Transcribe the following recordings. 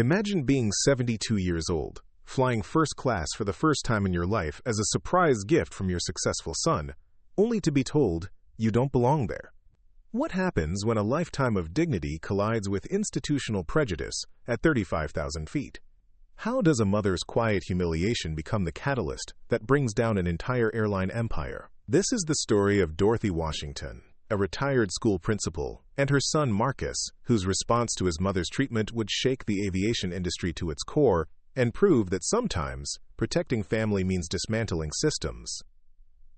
Imagine being 72 years old, flying first class for the first time in your life as a surprise gift from your successful son, only to be told you don't belong there. What happens when a lifetime of dignity collides with institutional prejudice at 35,000 feet? How does a mother's quiet humiliation become the catalyst that brings down an entire airline empire? This is the story of Dorothy Washington, a retired school principal, and her son Marcus, whose response to his mother's treatment would shake the aviation industry to its core and prove that sometimes protecting family means dismantling systems.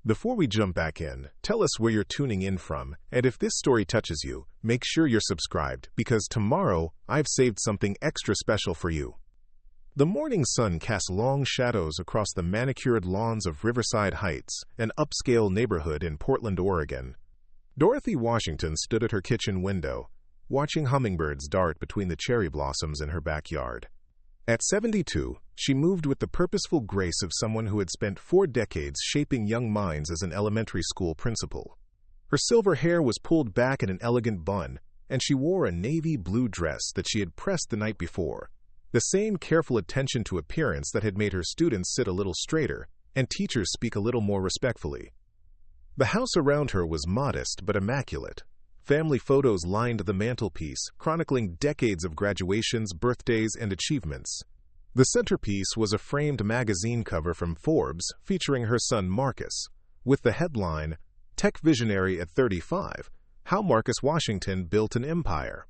Before we jump back in, tell us where you're tuning in from, and if this story touches you, make sure you're subscribed, because tomorrow I've saved something extra special for you. The morning sun casts long shadows across the manicured lawns of Riverside Heights, an upscale neighborhood in Portland, Oregon. Dorothy Washington stood at her kitchen window, watching hummingbirds dart between the cherry blossoms in her backyard. At 72, she moved with the purposeful grace of someone who had spent 4 decades shaping young minds as an elementary school principal. Her silver hair was pulled back in an elegant bun, and she wore a navy blue dress that she had pressed the night before. The same careful attention to appearance that had made her students sit a little straighter and teachers speak a little more respectfully. The house around her was modest but immaculate. Family photos lined the mantelpiece, chronicling decades of graduations, birthdays, and achievements. The centerpiece was a framed magazine cover from Forbes featuring her son Marcus, with the headline, "Tech Visionary at 35, How Marcus Washington Built an Empire."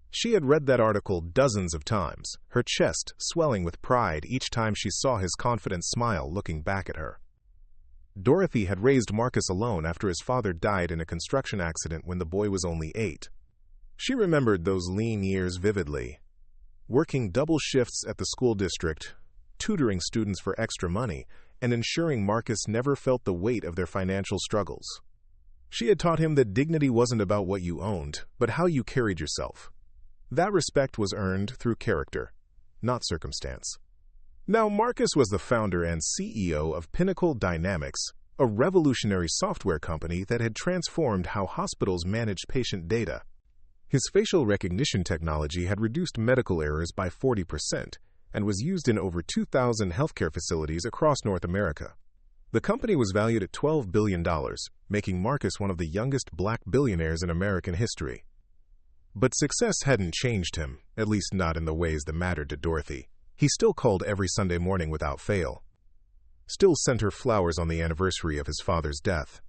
She had read that article dozens of times, her chest swelling with pride each time she saw his confident smile looking back at her. Dorothy had raised Marcus alone after his father died in a construction accident when the boy was only 8. She remembered those lean years vividly, working double shifts at the school district, tutoring students for extra money, and ensuring Marcus never felt the weight of their financial struggles. She had taught him that dignity wasn't about what you owned, but how you carried yourself. That respect was earned through character, not circumstance. Now, Marcus was the founder and CEO of Pinnacle Dynamics, a revolutionary software company that had transformed how hospitals managed patient data. His facial recognition technology had reduced medical errors by 40% and was used in over 2,000 healthcare facilities across North America. The company was valued at $12 billion, making Marcus one of the youngest black billionaires in American history. But success hadn't changed him, at least not in the ways that mattered to Dorothy. He still called every Sunday morning without fail. Still sent her flowers on the anniversary of his father's death.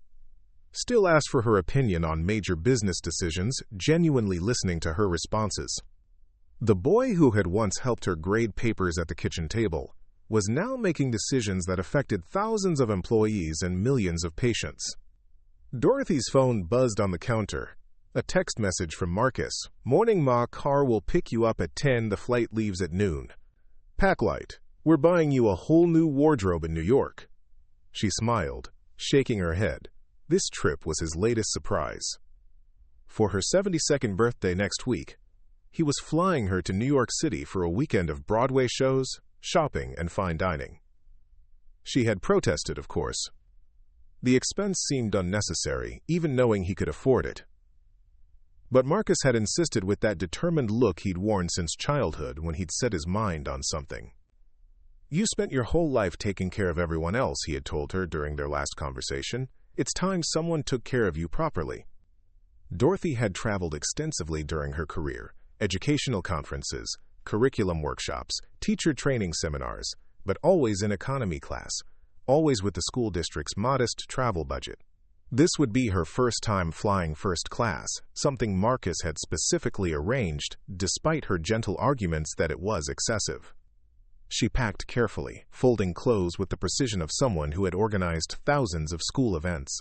Still asked for her opinion on major business decisions, genuinely listening to her responses. The boy who had once helped her grade papers at the kitchen table was now making decisions that affected thousands of employees and millions of patients. Dorothy's phone buzzed on the counter. A text message from Marcus. "Morning, Ma, car will pick you up at 10, the flight leaves at noon. Packlight, we're buying you a whole new wardrobe in New York." She smiled, shaking her head. This trip was his latest surprise. For her 72nd birthday next week, he was flying her to New York City for a weekend of Broadway shows, shopping, and fine dining. She had protested, of course. The expense seemed unnecessary, even knowing he could afford it. But Marcus had insisted with that determined look he'd worn since childhood when he'd set his mind on something. "You spent your whole life taking care of everyone else," he had told her during their last conversation. "It's time someone took care of you properly." Dorothy had traveled extensively during her career, educational conferences, curriculum workshops, teacher training seminars, but always in economy class, always with the school district's modest travel budget. This would be her first time flying first class, something Marcus had specifically arranged, despite her gentle arguments that it was excessive. She packed carefully, folding clothes with the precision of someone who had organized thousands of school events.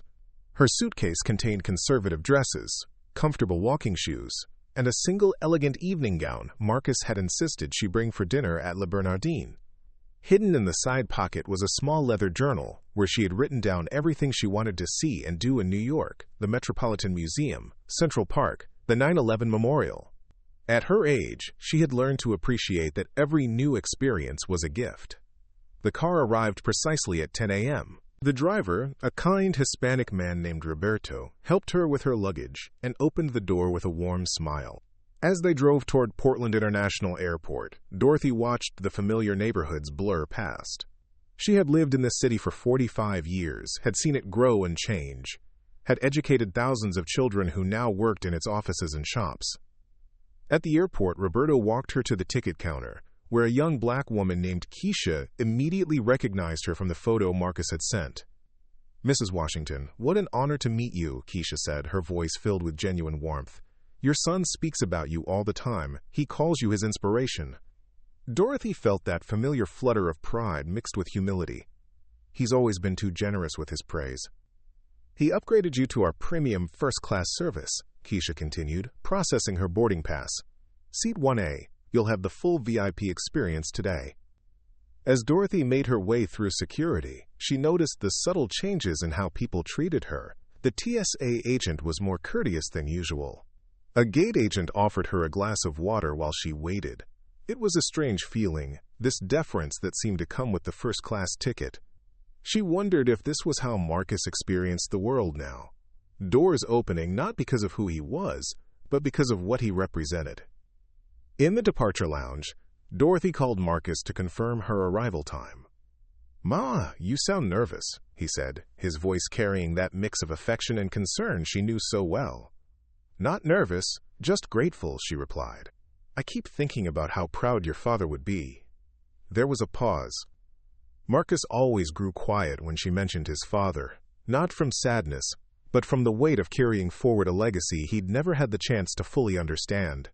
Her suitcase contained conservative dresses, comfortable walking shoes, and a single elegant evening gown Marcus had insisted she bring for dinner at Le Bernardin. Hidden in the side pocket was a small leather journal where she had written down everything she wanted to see and do in New York, the Metropolitan Museum, Central Park, the 9/11 Memorial. At her age, she had learned to appreciate that every new experience was a gift. The car arrived precisely at 10 a.m. The driver, a kind Hispanic man named Roberto, helped her with her luggage and opened the door with a warm smile. As they drove toward Portland International Airport, Dorothy watched the familiar neighborhoods blur past. She had lived in this city for 45 years, had seen it grow and change, had educated thousands of children who now worked in its offices and shops. At the airport, Roberto walked her to the ticket counter, where a young black woman named Keisha immediately recognized her from the photo Marcus had sent. "Mrs. Washington, what an honor to meet you," Keisha said, her voice filled with genuine warmth. "Your son speaks about you all the time. He calls you his inspiration." Dorothy felt that familiar flutter of pride mixed with humility. "He's always been too generous with his praise." "He upgraded you to our premium first-class service," Keisha continued, processing her boarding pass. "Seat 1A. You'll have the full VIP experience today." As Dorothy made her way through security, she noticed the subtle changes in how people treated her. The TSA agent was more courteous than usual. A gate agent offered her a glass of water while she waited. It was a strange feeling, this deference that seemed to come with the first-class ticket. She wondered if this was how Marcus experienced the world now. Doors opening not because of who he was, but because of what he represented. In the departure lounge, Dorothy called Marcus to confirm her arrival time. "Ma, you sound nervous," he said, his voice carrying that mix of affection and concern she knew so well. "Not nervous, just grateful," she replied. "I keep thinking about how proud your father would be." There was a pause. Marcus always grew quiet when she mentioned his father, not from sadness, but from the weight of carrying forward a legacy he'd never had the chance to fully understand.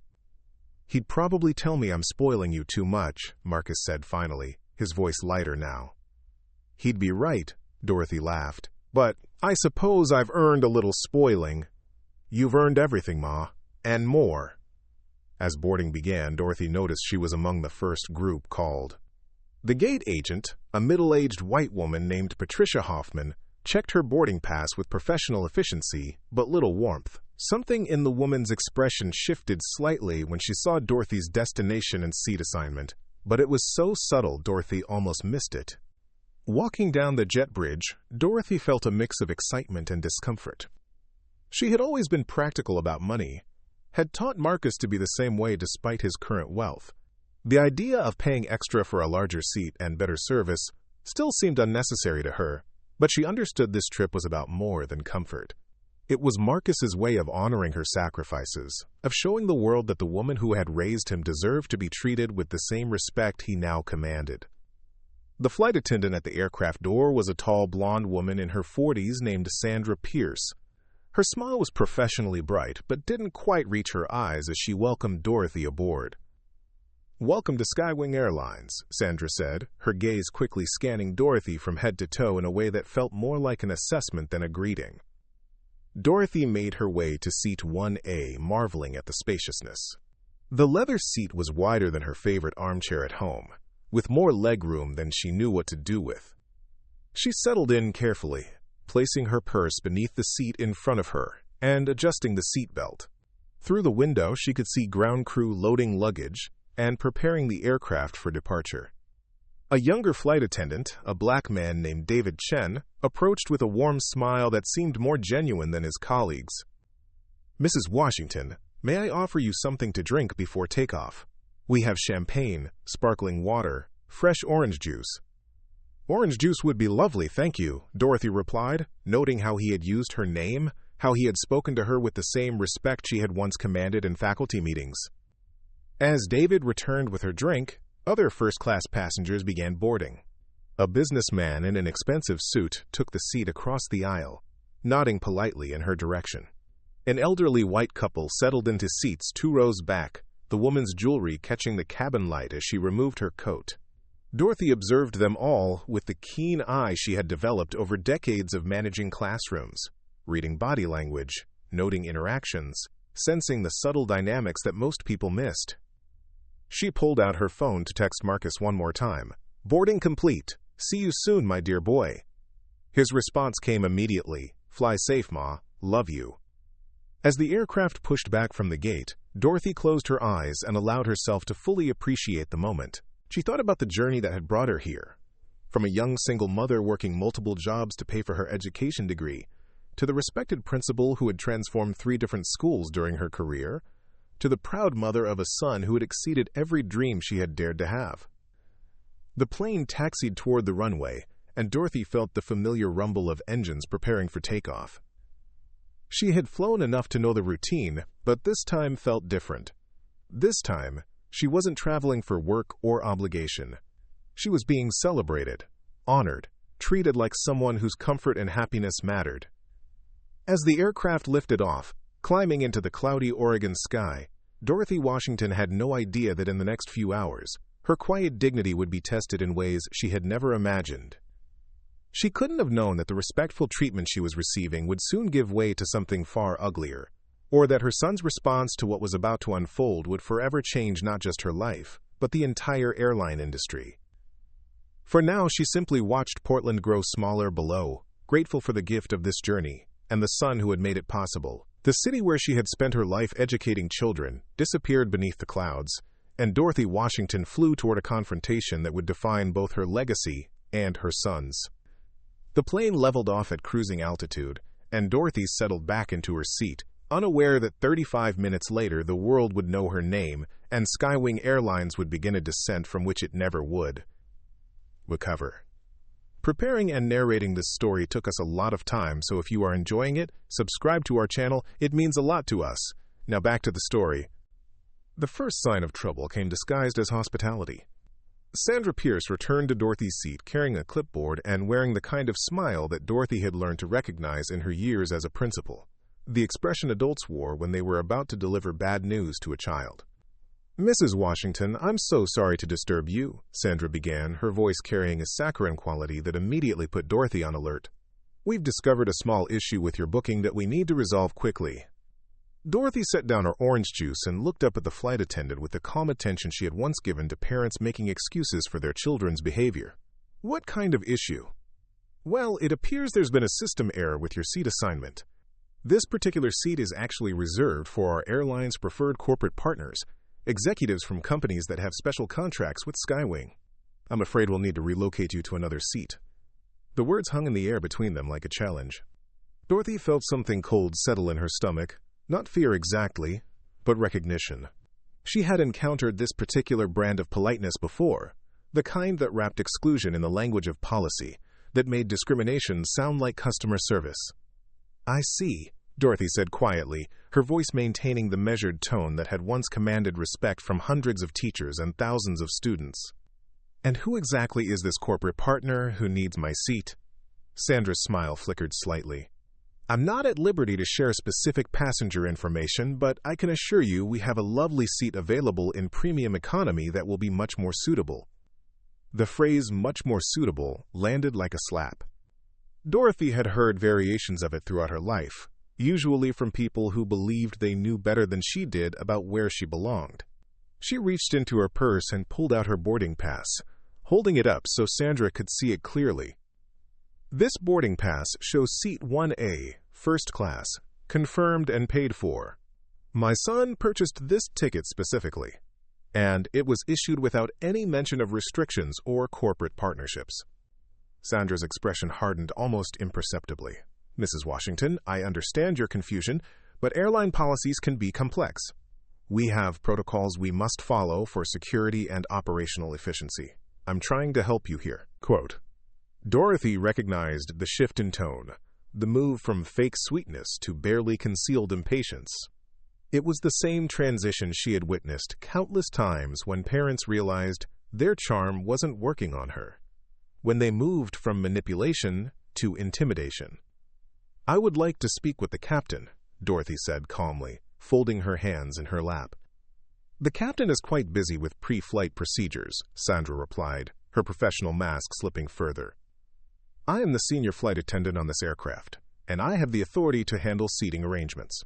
"He'd probably tell me I'm spoiling you too much," Marcus said finally, his voice lighter now. "He'd be right," Dorothy laughed. "But I suppose I've earned a little spoiling." "You've earned everything, Ma, and more." As boarding began, Dorothy noticed she was among the first group called. The gate agent, a middle-aged white woman named Patricia Hoffman, checked her boarding pass with professional efficiency, but little warmth. Something in the woman's expression shifted slightly when she saw Dorothy's destination and seat assignment, but it was so subtle Dorothy almost missed it. Walking down the jet bridge, Dorothy felt a mix of excitement and discomfort. She had always been practical about money, had taught Marcus to be the same way despite his current wealth. The idea of paying extra for a larger seat and better service still seemed unnecessary to her, but she understood this trip was about more than comfort. It was Marcus's way of honoring her sacrifices, of showing the world that the woman who had raised him deserved to be treated with the same respect he now commanded. The flight attendant at the aircraft door was a tall blonde woman in her 40s named Sandra Pierce. Her smile was professionally bright, but didn't quite reach her eyes as she welcomed Dorothy aboard. "Welcome to Skywing Airlines," Sandra said, her gaze quickly scanning Dorothy from head to toe in a way that felt more like an assessment than a greeting. Dorothy made her way to seat 1A, marveling at the spaciousness. The leather seat was wider than her favorite armchair at home, with more legroom than she knew what to do with. She settled in carefully, placing her purse beneath the seat in front of her and adjusting the seat belt. Through the window, she could see ground crew loading luggage and preparing the aircraft for departure. A younger flight attendant, a black man named David Chen, approached with a warm smile that seemed more genuine than his colleagues. "Mrs. Washington, may I offer you something to drink before takeoff? We have champagne, sparkling water, fresh orange juice." "Orange juice would be lovely, thank you," Dorothy replied, noting how he had used her name, how he had spoken to her with the same respect she had once commanded in faculty meetings. As David returned with her drink, other first-class passengers began boarding. A businessman in an expensive suit took the seat across the aisle, nodding politely in her direction. An elderly white couple settled into seats 2 rows back, the woman's jewelry catching the cabin light as she removed her coat. Dorothy observed them all with the keen eye she had developed over decades of managing classrooms, reading body language, noting interactions, sensing the subtle dynamics that most people missed. She pulled out her phone to text Marcus one more time. "Boarding complete. See you soon, my dear boy." His response came immediately. "Fly safe, Ma. Love you." As the aircraft pushed back from the gate, Dorothy closed her eyes and allowed herself to fully appreciate the moment. She thought about the journey that had brought her here. From a young single mother working multiple jobs to pay for her education degree, to the respected principal who had transformed 3 different schools during her career, to the proud mother of a son who had exceeded every dream she had dared to have. The plane taxied toward the runway, and Dorothy felt the familiar rumble of engines preparing for takeoff. She had flown enough to know the routine, but this time felt different. This time, she wasn't traveling for work or obligation. She was being celebrated, honored, treated like someone whose comfort and happiness mattered. As the aircraft lifted off, climbing into the cloudy Oregon sky, Dorothy Washington had no idea that in the next few hours, her quiet dignity would be tested in ways she had never imagined. She couldn't have known that the respectful treatment she was receiving would soon give way to something far uglier, or that her son's response to what was about to unfold would forever change not just her life, but the entire airline industry. For now, she simply watched Portland grow smaller below, grateful for the gift of this journey, and the son who had made it possible. The city where she had spent her life educating children disappeared beneath the clouds, and Dorothy Washington flew toward a confrontation that would define both her legacy and her son's. The plane leveled off at cruising altitude, and Dorothy settled back into her seat, unaware that 35 minutes later the world would know her name, and Skywing Airlines would begin a descent from which it never would recover. Preparing and narrating this story took us a lot of time, so if you are enjoying it, subscribe to our channel. It means a lot to us. Now back to the story. The first sign of trouble came disguised as hospitality. Sandra Pierce returned to Dorothy's seat carrying a clipboard and wearing the kind of smile that Dorothy had learned to recognize in her years as a principal, the expression adults wore when they were about to deliver bad news to a child. "Mrs. Washington, I'm so sorry to disturb you," Sandra began, her voice carrying a saccharine quality that immediately put Dorothy on alert. "We've discovered a small issue with your booking that we need to resolve quickly." Dorothy set down her orange juice and looked up at the flight attendant with the calm attention she had once given to parents making excuses for their children's behavior. "What kind of issue?" "Well, it appears there's been a system error with your seat assignment. This particular seat is actually reserved for our airline's preferred corporate partners, executives from companies that have special contracts with Skywing. I'm afraid we'll need to relocate you to another seat." The words hung in the air between them like a challenge. Dorothy felt something cold settle in her stomach. Not fear exactly, but recognition. She had encountered this particular brand of politeness before, the kind that wrapped exclusion in the language of policy, that made discrimination sound like customer service. "I see," Dorothy said quietly, her voice maintaining the measured tone that had once commanded respect from hundreds of teachers and thousands of students. "And who exactly is this corporate partner who needs my seat?" Sandra's smile flickered slightly. "I'm not at liberty to share specific passenger information, but I can assure you we have a lovely seat available in premium economy that will be much more suitable." The phrase "much more suitable" landed like a slap. Dorothy had heard variations of it throughout her life, usually from people who believed they knew better than she did about where she belonged. She reached into her purse and pulled out her boarding pass, holding it up so Sandra could see it clearly. "This boarding pass shows seat 1A, first class, confirmed and paid for. My son purchased this ticket specifically, and it was issued without any mention of restrictions or corporate partnerships." Sandra's expression hardened almost imperceptibly. "Mrs. Washington, I understand your confusion, but airline policies can be complex. We have protocols we must follow for security and operational efficiency. I'm trying to help you here." Quote. Dorothy recognized the shift in tone, the move from fake sweetness to barely concealed impatience. It was the same transition she had witnessed countless times when parents realized their charm wasn't working on her, when they moved from manipulation to intimidation. "I would like to speak with the captain," Dorothy said calmly, folding her hands in her lap. "The captain is quite busy with pre-flight procedures," Sandra replied, her professional mask slipping further. "I am the senior flight attendant on this aircraft, and I have the authority to handle seating arrangements.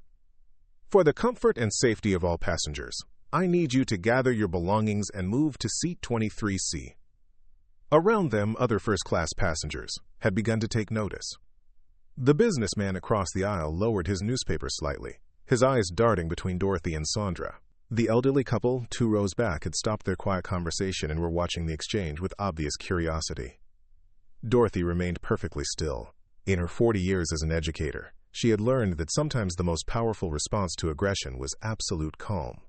For the comfort and safety of all passengers, I need you to gather your belongings and move to seat 23C. Around them, other first-class passengers had begun to take notice. The businessman across the aisle lowered his newspaper slightly, his eyes darting between Dorothy and Sandra. The elderly couple, 2 rows back, had stopped their quiet conversation and were watching the exchange with obvious curiosity. Dorothy remained perfectly still. In her 40 years as an educator, she had learned that sometimes the most powerful response to aggression was absolute calm.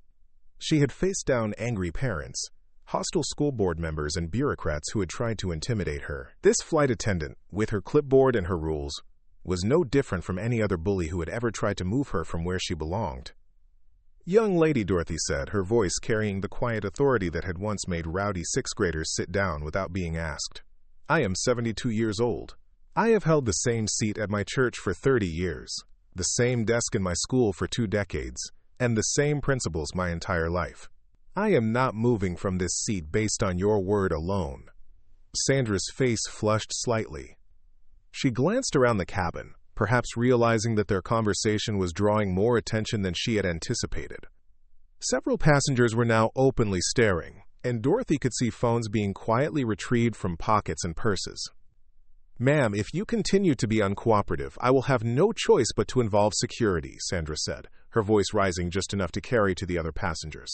She had faced down angry parents, hostile school board members, and bureaucrats who had tried to intimidate her. This flight attendant, with her clipboard and her rules, was no different from any other bully who had ever tried to move her from where she belonged. "Young lady," Dorothy said, her voice carrying the quiet authority that had once made rowdy sixth-graders sit down without being asked. "I am 72 years old. I have held the same seat at my church for 30 years, the same desk in my school for 2 decades, and the same principles my entire life. I am not moving from this seat based on your word alone." Sandra's face flushed slightly. She glanced around the cabin, perhaps realizing that their conversation was drawing more attention than she had anticipated. Several passengers were now openly staring, and Dorothy could see phones being quietly retrieved from pockets and purses. "Ma'am, if you continue to be uncooperative, I will have no choice but to involve security," Sandra said, her voice rising just enough to carry to the other passengers.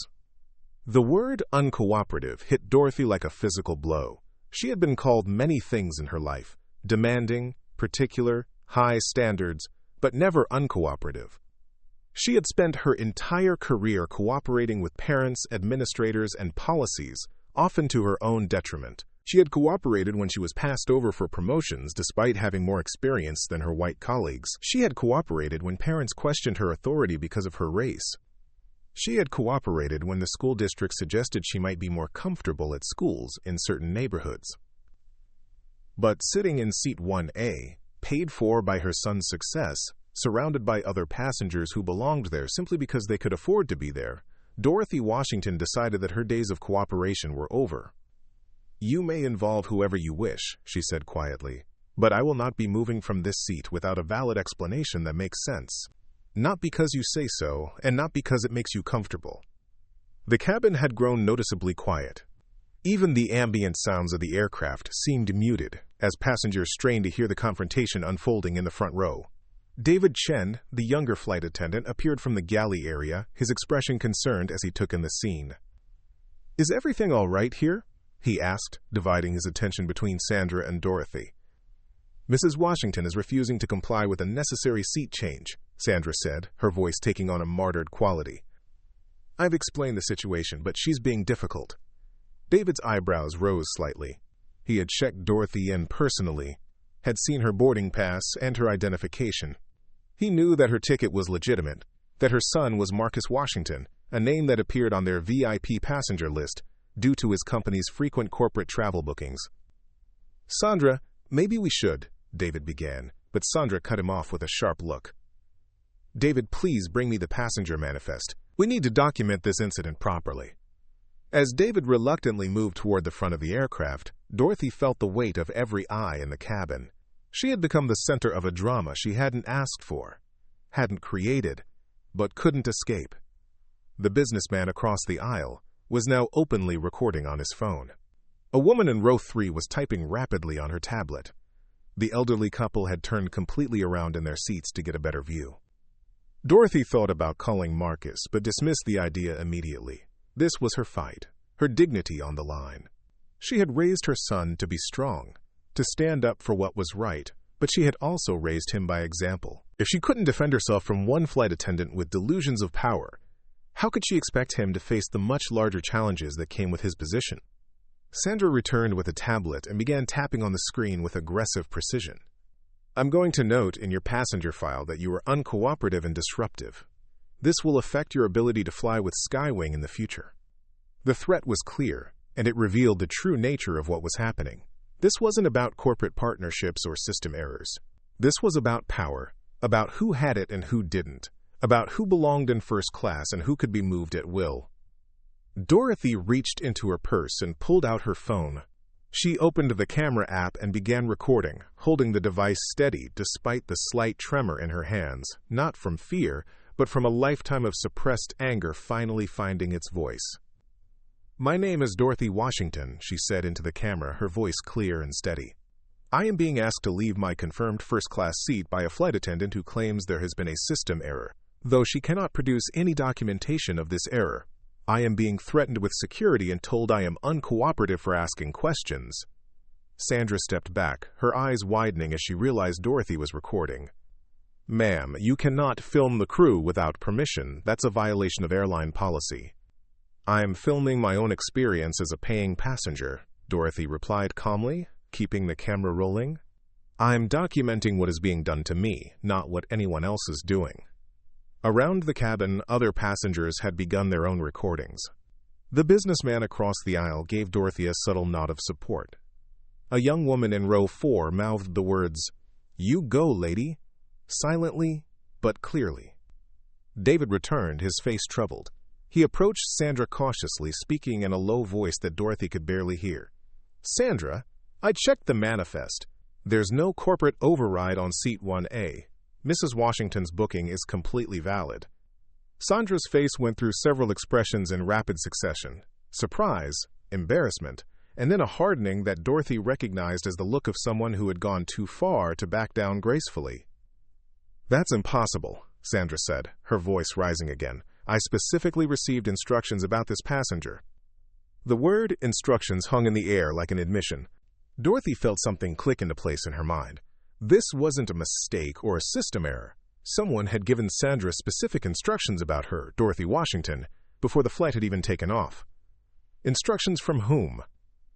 The word uncooperative hit Dorothy like a physical blow. She had been called many things in her life: demanding, particular, high standards, but never uncooperative. She had spent her entire career cooperating with parents, administrators, and policies, often to her own detriment. She had cooperated when she was passed over for promotions despite having more experience than her white colleagues. She had cooperated when parents questioned her authority because of her race. She had cooperated when the school district suggested she might be more comfortable at schools in certain neighborhoods. But sitting in seat 1A, paid for by her son's success, surrounded by other passengers who belonged there simply because they could afford to be there, Dorothy Washington decided that her days of cooperation were over. "You may involve whoever you wish," she said quietly, "but I will not be moving from this seat without a valid explanation that makes sense. Not because you say so, and not because it makes you comfortable." The cabin had grown noticeably quiet. Even the ambient sounds of the aircraft seemed muted as passengers strained to hear the confrontation unfolding in the front row. David Chen, the younger flight attendant, appeared from the galley area, his expression concerned as he took in the scene. "Is everything all right here?" he asked, dividing his attention between Sandra and Dorothy. "Mrs. Washington is refusing to comply with a necessary seat change," Sandra said, her voice taking on a martyred quality. "I've explained the situation, but she's being difficult." David's eyebrows rose slightly. He had checked Dorothy in personally, had seen her boarding pass and her identification. He knew that her ticket was legitimate, that her son was Marcus Washington, a name that appeared on their VIP passenger list due to his company's frequent corporate travel bookings. "Sandra, maybe we should," David began, but Sandra cut him off with a sharp look. "David, please bring me the passenger manifest. We need to document this incident properly." As David reluctantly moved toward the front of the aircraft, Dorothy felt the weight of every eye in the cabin. She had become the center of a drama she hadn't asked for, hadn't created, but couldn't escape. The businessman across the aisle was now openly recording on his phone. A woman in row 3 was typing rapidly on her tablet. The elderly couple had turned completely around in their seats to get a better view. Dorothy thought about calling Marcus, but dismissed the idea immediately. This was her fight, her dignity on the line. She had raised her son to be strong, to stand up for what was right, but she had also raised him by example. If she couldn't defend herself from one flight attendant with delusions of power, how could she expect him to face the much larger challenges that came with his position? Sandra returned with a tablet and began tapping on the screen with aggressive precision. "I'm going to note in your passenger file that you are uncooperative and disruptive. This will affect your ability to fly with Skywing in the future." The threat was clear, and it revealed the true nature of what was happening. This wasn't about corporate partnerships or system errors. This was about power, about who had it and who didn't, about who belonged in first class and who could be moved at will. Dorothy reached into her purse and pulled out her phone. She opened the camera app and began recording, holding the device steady despite the slight tremor in her hands, not from fear, but from a lifetime of suppressed anger finally finding its voice. "My name is Dorothy Washington," she said into the camera, her voice clear and steady. "I am being asked to leave my confirmed first-class seat by a flight attendant who claims there has been a system error, though she cannot produce any documentation of this error. I am being threatened with security and told I am uncooperative for asking questions." Sandra stepped back, her eyes widening as she realized Dorothy was recording. "Ma'am, you cannot film the crew without permission. That's a violation of airline policy." "I am filming my own experience as a paying passenger," Dorothy replied calmly, keeping the camera rolling. "I'm documenting what is being done to me, not what anyone else is doing." Around the cabin, other passengers had begun their own recordings. The businessman across the aisle gave Dorothy a subtle nod of support. A young woman in row 4 mouthed the words, "You go, lady," silently but clearly. David returned, his face troubled. He approached Sandra cautiously, speaking in a low voice that Dorothy could barely hear. "Sandra, I checked the manifest. There's no corporate override on seat 1A. Mrs. Washington's booking is completely valid." Sandra's face went through several expressions in rapid succession: surprise, embarrassment, and then a hardening that Dorothy recognized as the look of someone who had gone too far to back down gracefully. "That's impossible," Sandra said, her voice rising again. "I specifically received instructions about this passenger." The word instructions hung in the air like an admission. Dorothy felt something click into place in her mind. This wasn't a mistake or a system error. Someone had given Sandra specific instructions about her, Dorothy Washington, before the flight had even taken off. "Instructions from whom?"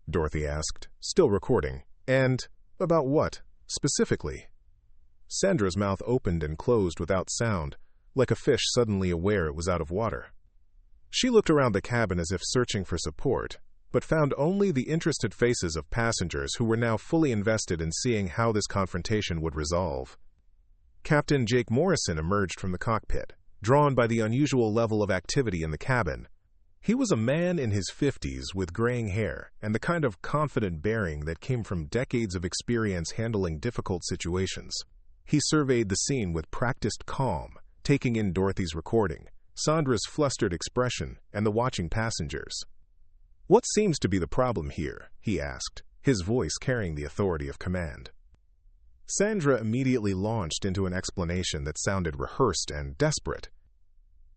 Dorothy asked, still recording. "And about what, specifically?" Sandra's mouth opened and closed without sound, like a fish suddenly aware it was out of water. She looked around the cabin as if searching for support, but found only the interested faces of passengers who were now fully invested in seeing how this confrontation would resolve. Captain Jake Morrison emerged from the cockpit, drawn by the unusual level of activity in the cabin. He was a man in his 50s with graying hair and the kind of confident bearing that came from decades of experience handling difficult situations. He surveyed the scene with practiced calm, taking in Dorothy's recording, Sandra's flustered expression, and the watching passengers. "What seems to be the problem here?" he asked, his voice carrying the authority of command. Sandra immediately launched into an explanation that sounded rehearsed and desperate.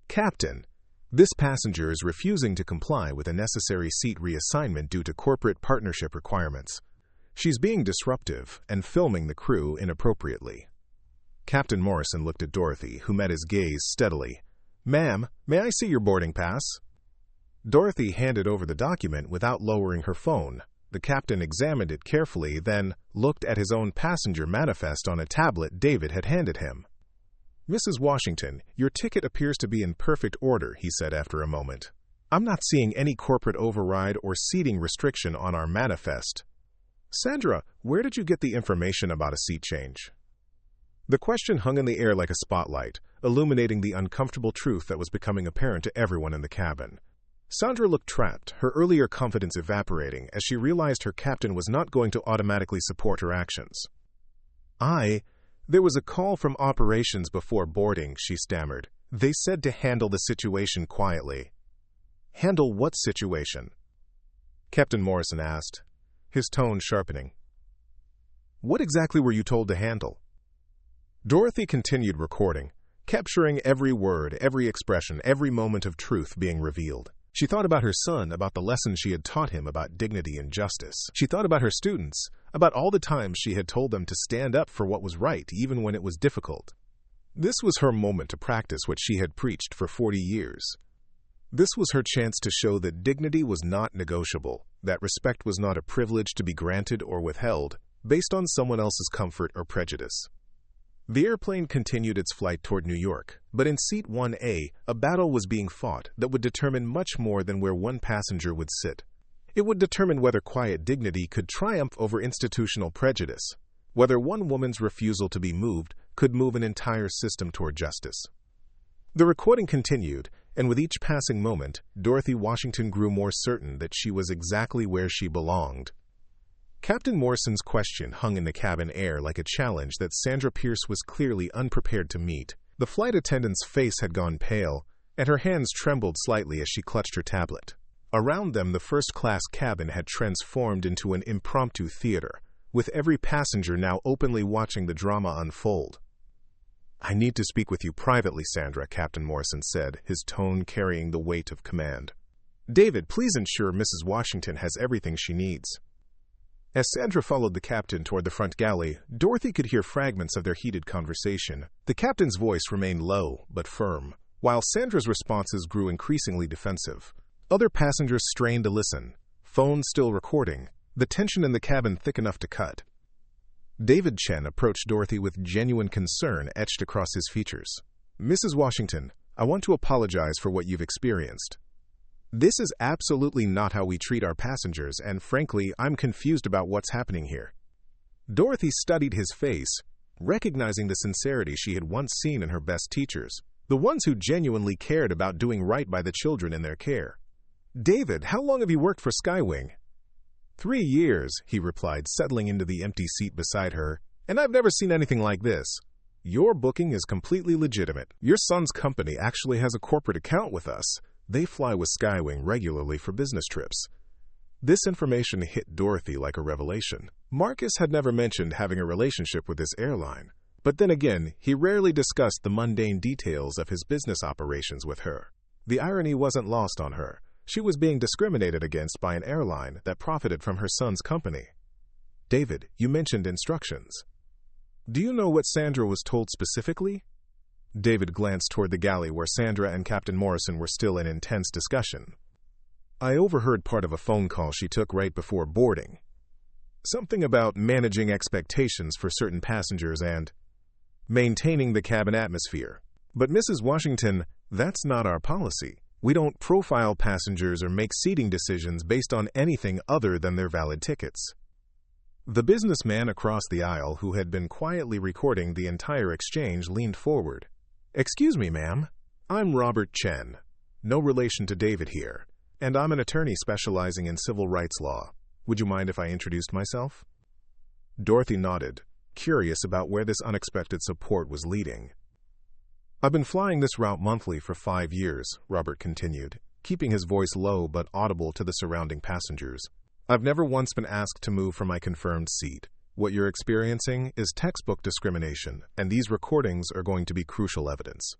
"Captain, this passenger is refusing to comply with a necessary seat reassignment due to corporate partnership requirements. She's being disruptive and filming the crew inappropriately." Captain Morrison looked at Dorothy, who met his gaze steadily. "Ma'am, may I see your boarding pass?" Dorothy handed over the document without lowering her phone. The captain examined it carefully, then looked at his own passenger manifest on a tablet David had handed him. "Mrs. Washington, your ticket appears to be in perfect order," he said after a moment. "I'm not seeing any corporate override or seating restriction on our manifest." "Sandra, where did you get the information about a seat change?" The question hung in the air like a spotlight, illuminating the uncomfortable truth that was becoming apparent to everyone in the cabin. Sandra looked trapped, her earlier confidence evaporating as she realized her captain was not going to automatically support her actions. There was a call from operations before boarding," she stammered. "They said to handle the situation quietly." "Handle what situation?" Captain Morrison asked, his tone sharpening. "What exactly were you told to handle?" Dorothy continued recording, capturing every word, every expression, every moment of truth being revealed. She thought about her son, about the lessons she had taught him about dignity and justice. She thought about her students, about all the times she had told them to stand up for what was right, even when it was difficult. This was her moment to practice what she had preached for 40 years. This was her chance to show that dignity was not negotiable, that respect was not a privilege to be granted or withheld, based on someone else's comfort or prejudice. The airplane continued its flight toward New York, but in seat 1A, a battle was being fought that would determine much more than where one passenger would sit. It would determine whether quiet dignity could triumph over institutional prejudice, whether one woman's refusal to be moved could move an entire system toward justice. The recording continued, and with each passing moment, Dorothy Washington grew more certain that she was exactly where she belonged. Captain Morrison's question hung in the cabin air like a challenge that Sandra Pierce was clearly unprepared to meet. The flight attendant's face had gone pale, and her hands trembled slightly as she clutched her tablet. Around them, the first-class cabin had transformed into an impromptu theater, with every passenger now openly watching the drama unfold. "I need to speak with you privately, Sandra," Captain Morrison said, his tone carrying the weight of command. "David, please ensure Mrs. Washington has everything she needs." As Sandra followed the captain toward the front galley, Dorothy could hear fragments of their heated conversation. The captain's voice remained low but firm, while Sandra's responses grew increasingly defensive. Other passengers strained to listen, phones still recording, the tension in the cabin thick enough to cut. David Chen approached Dorothy with genuine concern etched across his features. "Mrs. Washington, I want to apologize for what you've experienced. This is absolutely not how we treat our passengers, and frankly, I'm confused about what's happening here." Dorothy studied his face, recognizing the sincerity she had once seen in her best teachers, the ones who genuinely cared about doing right by the children in their care. "David, how long have you worked for Skywing?" 3 years, he replied, settling into the empty seat beside her, "and I've never seen anything like this. Your booking is completely legitimate. Your son's company actually has a corporate account with us. They fly with Skywing regularly for business trips." This information hit Dorothy like a revelation. Marcus had never mentioned having a relationship with this airline, but then again, he rarely discussed the mundane details of his business operations with her. The irony wasn't lost on her. She was being discriminated against by an airline that profited from her son's company. "David, you mentioned instructions. Do you know what Sandra was told specifically?" David glanced toward the galley where Sandra and Captain Morrison were still in intense discussion. "I overheard part of a phone call she took right before boarding. Something about managing expectations for certain passengers and maintaining the cabin atmosphere. But Mrs. Washington, that's not our policy. We don't profile passengers or make seating decisions based on anything other than their valid tickets." The businessman across the aisle, who had been quietly recording the entire exchange, leaned forward. "Excuse me, ma'am. I'm Robert Chen. No relation to David here, and I'm an attorney specializing in civil rights law. Would you mind if I introduced myself?" Dorothy nodded, curious about where this unexpected support was leading. "I've been flying this route monthly for 5 years, Robert continued, keeping his voice low but audible to the surrounding passengers. "I've never once been asked to move from my confirmed seat. What you're experiencing is textbook discrimination, and these recordings are going to be crucial evidence."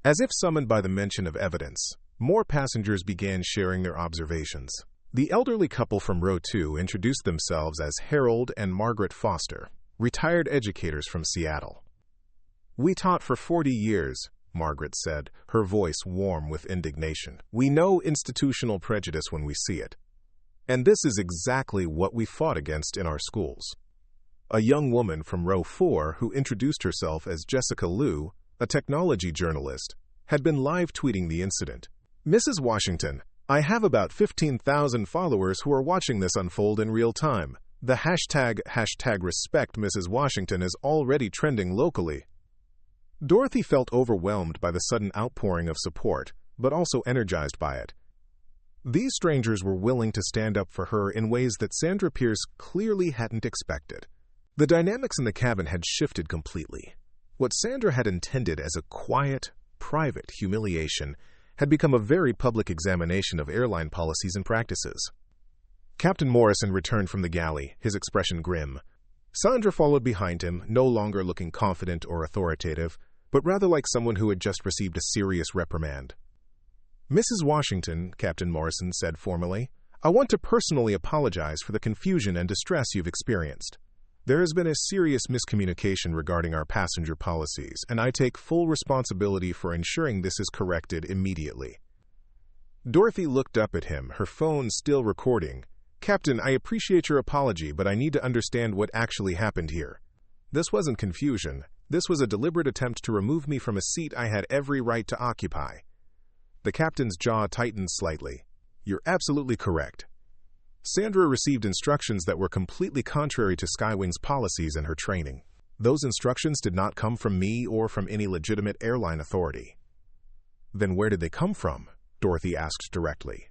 As if summoned by the mention of evidence, more passengers began sharing their observations. The elderly couple from row 2 introduced themselves as Harold and Margaret Foster, retired educators from Seattle. "We taught for 40 years, Margaret said, her voice warm with indignation. "We know institutional prejudice when we see it. And this is exactly what we fought against in our schools." A young woman from row 4, who introduced herself as Jessica Liu, a technology journalist, had been live tweeting the incident. "Mrs. Washington, I have about 15,000 followers who are watching this unfold in real time. The hashtag #respect Mrs. Washington is already trending locally." Dorothy felt overwhelmed by the sudden outpouring of support, but also energized by it. These strangers were willing to stand up for her in ways that Sandra Pierce clearly hadn't expected. The dynamics in the cabin had shifted completely. What Sandra had intended as a quiet, private humiliation had become a very public examination of airline policies and practices. Captain Morrison returned from the galley, his expression grim. Sandra followed behind him, no longer looking confident or authoritative, but rather like someone who had just received a serious reprimand. "Mrs. Washington," Captain Morrison said formally, "I want to personally apologize for the confusion and distress you've experienced. There has been a serious miscommunication regarding our passenger policies, and I take full responsibility for ensuring this is corrected immediately." Dorothy looked up at him, her phone still recording. "Captain, I appreciate your apology, but I need to understand what actually happened here. This wasn't confusion. This was a deliberate attempt to remove me from a seat I had every right to occupy." The captain's jaw tightened slightly. "You're absolutely correct. Sandra received instructions that were completely contrary to Skywing's policies and her training. Those instructions did not come from me or from any legitimate airline authority." "Then where did they come from?" Dorothy asked directly.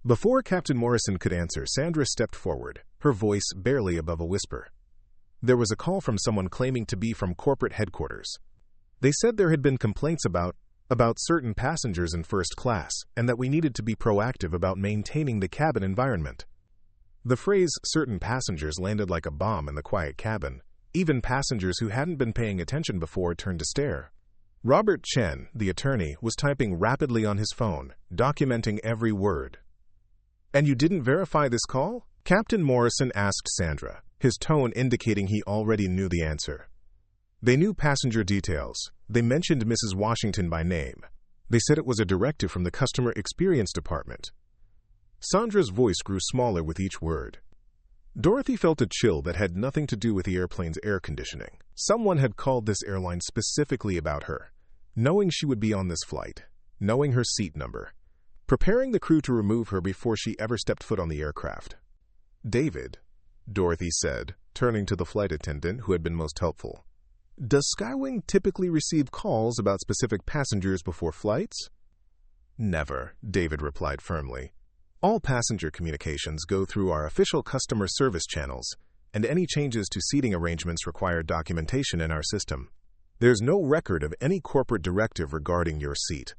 Before Captain Morrison could answer, Sandra stepped forward, her voice barely above a whisper. "There was a call from someone claiming to be from corporate headquarters. They said there had been complaints about certain passengers in first class, and that we needed to be proactive about maintaining the cabin environment." The phrase "certain passengers" landed like a bomb in the quiet cabin. Even passengers who hadn't been paying attention before turned to stare. Robert Chen, the attorney, was typing rapidly on his phone, documenting every word. "And you didn't verify this call?" Captain Morrison asked Sandra, his tone indicating he already knew the answer. They knew passenger details. They mentioned Mrs. Washington by name. They said it was a directive from the Customer Experience Department. Sandra's voice grew smaller with each word. Dorothy felt a chill that had nothing to do with the airplane's air conditioning. Someone had called this airline specifically about her, knowing she would be on this flight, knowing her seat number, preparing the crew to remove her before she ever stepped foot on the aircraft. "David," Dorothy said, turning to the flight attendant who had been most helpful, "does Skywing typically receive calls about specific passengers before flights?" "Never," David replied firmly. "All passenger communications go through our official customer service channels, and any changes to seating arrangements require documentation in our system. There's no record of any corporate directive regarding your seat."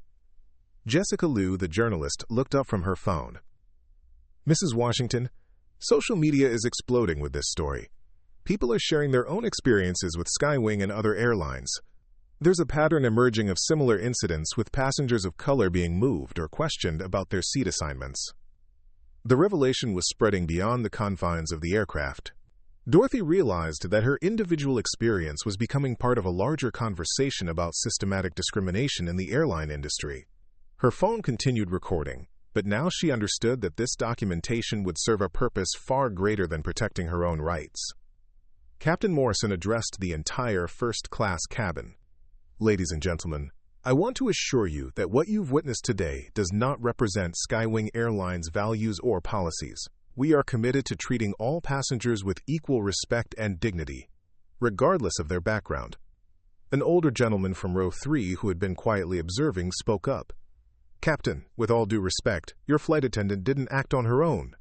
Jessica Liu, the journalist, looked up from her phone. "Mrs. Washington, social media is exploding with this story. People are sharing their own experiences with Skywing and other airlines. There's a pattern emerging of similar incidents with passengers of color being moved or questioned about their seat assignments." The revelation was spreading beyond the confines of the aircraft. Dorothy realized that her individual experience was becoming part of a larger conversation about systematic discrimination in the airline industry. Her phone continued recording, but now she understood that this documentation would serve a purpose far greater than protecting her own rights. Captain Morrison addressed the entire first-class cabin. "Ladies and gentlemen, I want to assure you that what you've witnessed today does not represent Skywing Airlines' values or policies. We are committed to treating all passengers with equal respect and dignity, regardless of their background." An older gentleman from row 3 who had been quietly observing spoke up. "Captain, with all due respect, your flight attendant didn't act on her own.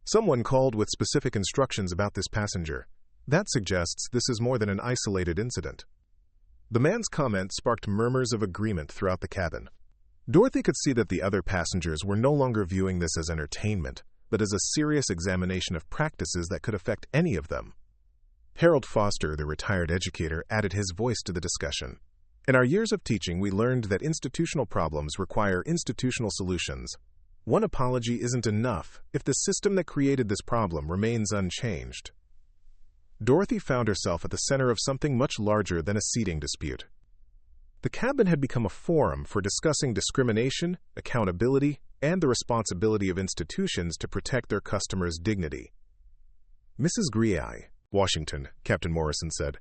Someone called with specific instructions about this passenger. That suggests this is more than an isolated incident." The man's comment sparked murmurs of agreement throughout the cabin. Dorothy could see that the other passengers were no longer viewing this as entertainment, but as a serious examination of practices that could affect any of them. Harold Foster, the retired educator, added his voice to the discussion. "In our years of teaching, we learned that institutional problems require institutional solutions. One apology isn't enough if the system that created this problem remains unchanged." Dorothy found herself at the center of something much larger than a seating dispute. The cabin had become a forum for discussing discrimination, accountability, and the responsibility of institutions to protect their customers' dignity. "Mrs. Griei, Washington," Captain Morrison said,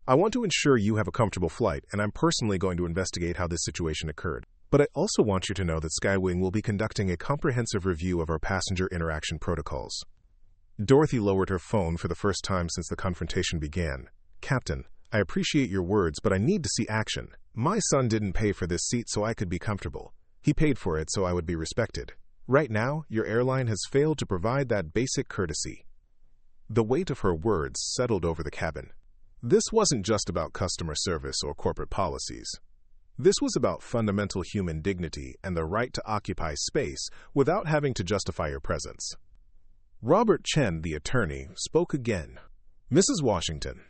"I want to ensure you have a comfortable flight, and I'm personally going to investigate how this situation occurred. But I also want you to know that Skywing will be conducting a comprehensive review of our passenger interaction protocols." Dorothy lowered her phone for the first time since the confrontation began. "Captain, I appreciate your words, but I need to see action. My son didn't pay for this seat so I could be comfortable. He paid for it so I would be respected. Right now, your airline has failed to provide that basic courtesy." The weight of her words settled over the cabin. This wasn't just about customer service or corporate policies. This was about fundamental human dignity and the right to occupy space without having to justify your presence. Robert Chen, the attorney, spoke again. "Mrs. Washington,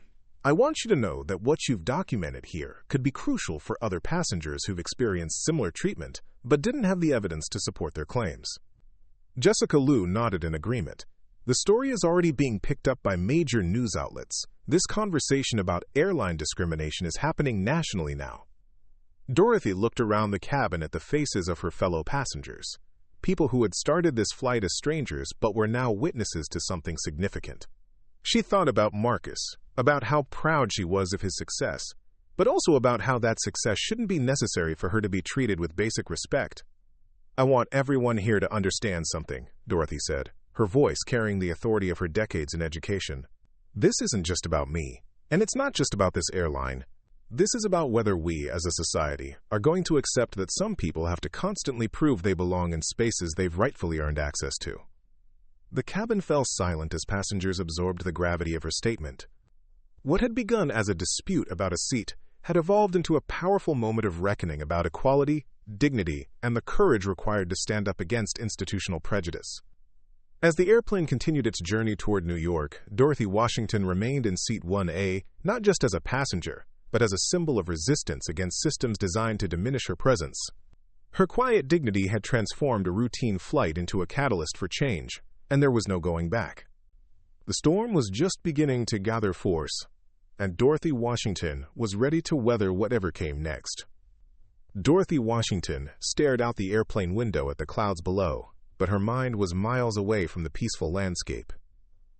I want you to know that what you've documented here could be crucial for other passengers who've experienced similar treatment but didn't have the evidence to support their claims." Jessica Liu nodded in agreement. "The story is already being picked up by major news outlets. This conversation about airline discrimination is happening nationally now." Dorothy looked around the cabin at the faces of her fellow passengers. People who had started this flight as strangers but were now witnesses to something significant. She thought about Marcus, about how proud she was of his success, but also about how that success shouldn't be necessary for her to be treated with basic respect. "I want everyone here to understand something," Dorothy said, her voice carrying the authority of her decades in education. "This isn't just about me, and it's not just about this airline. This is about whether we, as a society, are going to accept that some people have to constantly prove they belong in spaces they've rightfully earned access to." The cabin fell silent as passengers absorbed the gravity of her statement. What had begun as a dispute about a seat had evolved into a powerful moment of reckoning about equality, dignity, and the courage required to stand up against institutional prejudice. As the airplane continued its journey toward New York, Dorothy Washington remained in seat 1A, not just as a passenger, but as a symbol of resistance against systems designed to diminish her presence. Her quiet dignity had transformed a routine flight into a catalyst for change, and there was no going back. The storm was just beginning to gather force, and Dorothy Washington was ready to weather whatever came next. Dorothy Washington stared out the airplane window at the clouds below, but her mind was miles away from the peaceful landscape.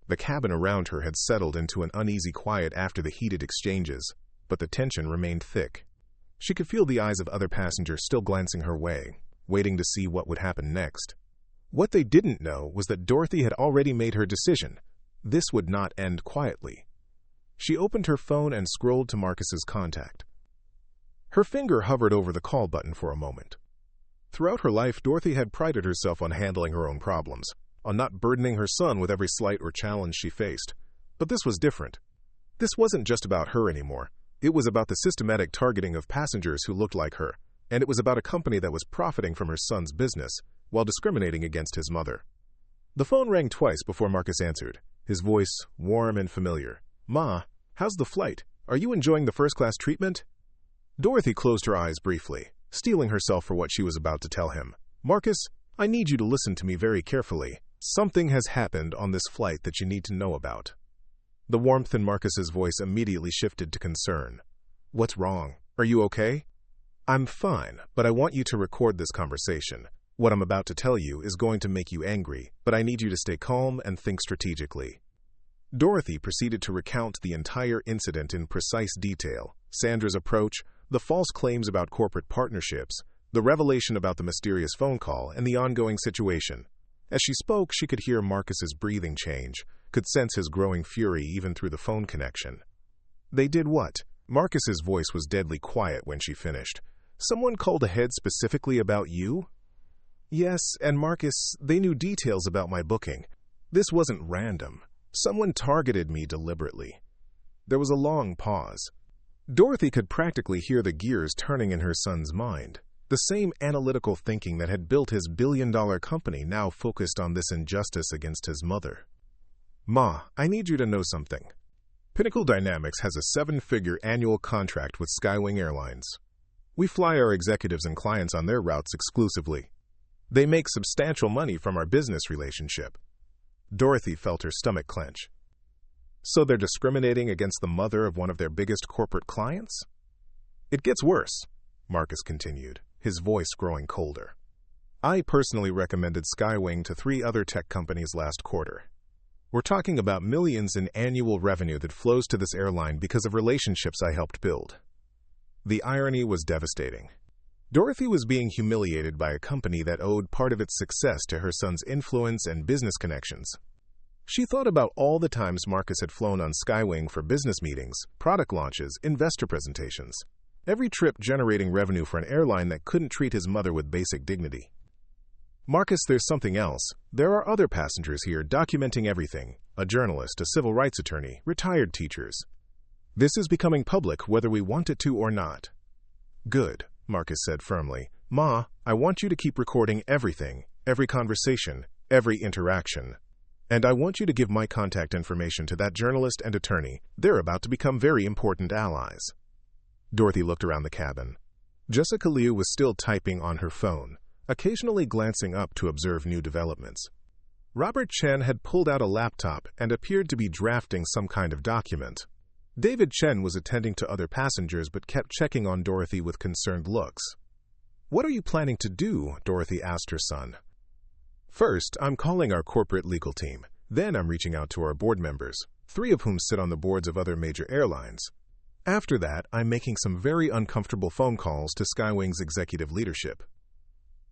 The cabin around her had settled into an uneasy quiet after the heated exchanges, but the tension remained thick. She could feel the eyes of other passengers still glancing her way, waiting to see what would happen next. What they didn't know was that Dorothy had already made her decision. This would not end quietly. She opened her phone and scrolled to Marcus's contact. Her finger hovered over the call button for a moment. Throughout her life, Dorothy had prided herself on handling her own problems, on not burdening her son with every slight or challenge she faced. But this was different. This wasn't just about her anymore. It was about the systematic targeting of passengers who looked like her, and it was about a company that was profiting from her son's business while discriminating against his mother. The phone rang twice before Marcus answered, his voice warm and familiar. "Ma, how's the flight? Are you enjoying the first-class treatment?" Dorothy closed her eyes briefly, steeling herself for what she was about to tell him. "Marcus, I need you to listen to me very carefully. Something has happened on this flight that you need to know about." The warmth in Marcus's voice immediately shifted to concern. "What's wrong? Are you okay?" "I'm fine, but I want you to record this conversation. What I'm about to tell you is going to make you angry, but I need you to stay calm and think strategically." Dorothy proceeded to recount the entire incident in precise detail: Sandra's approach, the false claims about corporate partnerships, the revelation about the mysterious phone call, and the ongoing situation. As she spoke, she could hear Marcus's breathing change, could sense his growing fury even through the phone connection. "They did what?" Marcus's voice was deadly quiet when she finished. "Someone called ahead specifically about you?" "Yes, and Marcus, they knew details about my booking. This wasn't random. Someone targeted me deliberately." There was a long pause. Dorothy could practically hear the gears turning in her son's mind. The same analytical thinking that had built his billion-dollar company now focused on this injustice against his mother. "Ma, I need you to know something. Pinnacle Dynamics has a 7-figure annual contract with Skywing Airlines. We fly our executives and clients on their routes exclusively. They make substantial money from our business relationship." Dorothy felt her stomach clench. "So they're discriminating against the mother of one of their biggest corporate clients?" "It gets worse," Marcus continued, his voice growing colder. "I personally recommended Skywing to 3 other tech companies last quarter. We're talking about millions in annual revenue that flows to this airline because of relationships I helped build." The irony was devastating. Dorothy was being humiliated by a company that owed part of its success to her son's influence and business connections. She thought about all the times Marcus had flown on Skywing for business meetings, product launches, investor presentations. Every trip generating revenue for an airline that couldn't treat his mother with basic dignity. "Marcus, there's something else. There are other passengers here documenting everything. A journalist, a civil rights attorney, retired teachers. This is becoming public whether we want it to or not." "Good," Marcus said firmly. "Ma, I want you to keep recording everything, every conversation, every interaction. And I want you to give my contact information to that journalist and attorney. They're about to become very important allies." Dorothy looked around the cabin. Jessica Liu was still typing on her phone, occasionally glancing up to observe new developments. Robert Chen had pulled out a laptop and appeared to be drafting some kind of document. David Chen was attending to other passengers but kept checking on Dorothy with concerned looks. "What are you planning to do?" Dorothy asked her son. "First, I'm calling our corporate legal team. Then I'm reaching out to our board members, 3 of whom sit on the boards of other major airlines. After that, I'm making some very uncomfortable phone calls to Skywing's executive leadership."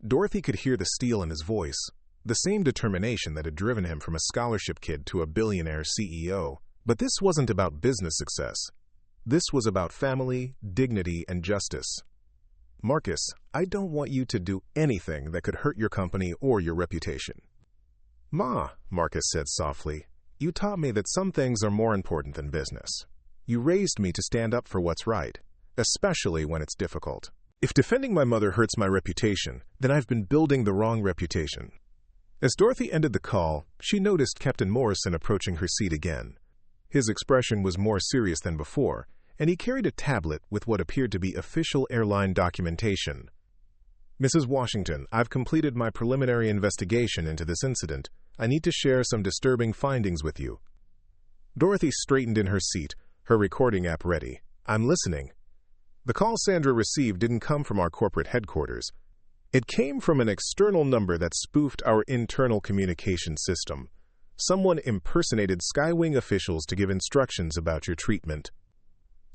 Dorothy could hear the steel in his voice, the same determination that had driven him from a scholarship kid to a billionaire CEO. But this wasn't about business success. This was about family, dignity, and justice. "Marcus, I don't want you to do anything that could hurt your company or your reputation." "Ma," Marcus said softly, "you taught me that some things are more important than business. You raised me to stand up for what's right, especially when it's difficult. If defending my mother hurts my reputation, then I've been building the wrong reputation." As Dorothy ended the call, she noticed Captain Morrison approaching her seat again. His expression was more serious than before, and he carried a tablet with what appeared to be official airline documentation. "Mrs. Washington, I've completed my preliminary investigation into this incident. I need to share some disturbing findings with you." Dorothy straightened in her seat, her recording app ready. "I'm listening." The call Sandra received didn't come from our corporate headquarters. It came from an external number that spoofed our internal communication system. Someone impersonated Skywing officials to give instructions about your treatment.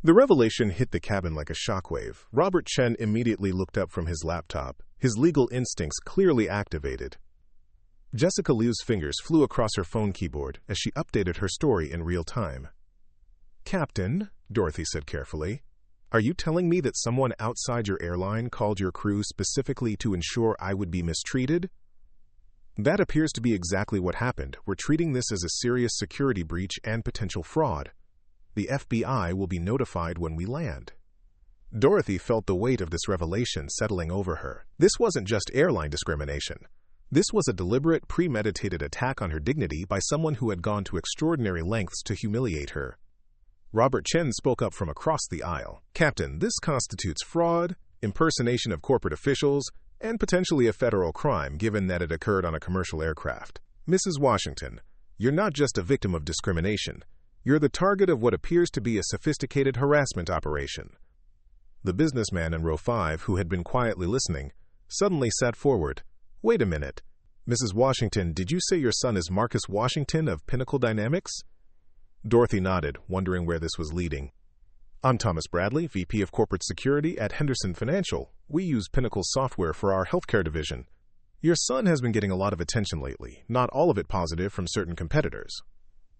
The revelation hit the cabin like a shockwave. Robert Chen immediately looked up from his laptop, his legal instincts clearly activated. Jessica Liu's fingers flew across her phone keyboard as she updated her story in real time. "Captain," Dorothy said carefully, "are you telling me that someone outside your airline called your crew specifically to ensure I would be mistreated?" "That appears to be exactly what happened. We're treating this as a serious security breach and potential fraud. The FBI will be notified when we land." Dorothy felt the weight of this revelation settling over her. This wasn't just airline discrimination. This was a deliberate, premeditated attack on her dignity by someone who had gone to extraordinary lengths to humiliate her. Robert Chen spoke up from across the aisle. "Captain, this constitutes fraud, impersonation of corporate officials, and potentially a federal crime given that it occurred on a commercial aircraft. Mrs. Washington, you're not just a victim of discrimination. You're the target of what appears to be a sophisticated harassment operation." The businessman in row 5, who had been quietly listening, suddenly sat forward. "Wait a minute. Mrs. Washington, did you say your son is Marcus Washington of Pinnacle Dynamics?" Dorothy nodded, wondering where this was leading. "I'm Thomas Bradley, VP of Corporate Security at Henderson Financial. We use Pinnacle software for our healthcare division. Your son has been getting a lot of attention lately, not all of it positive from certain competitors."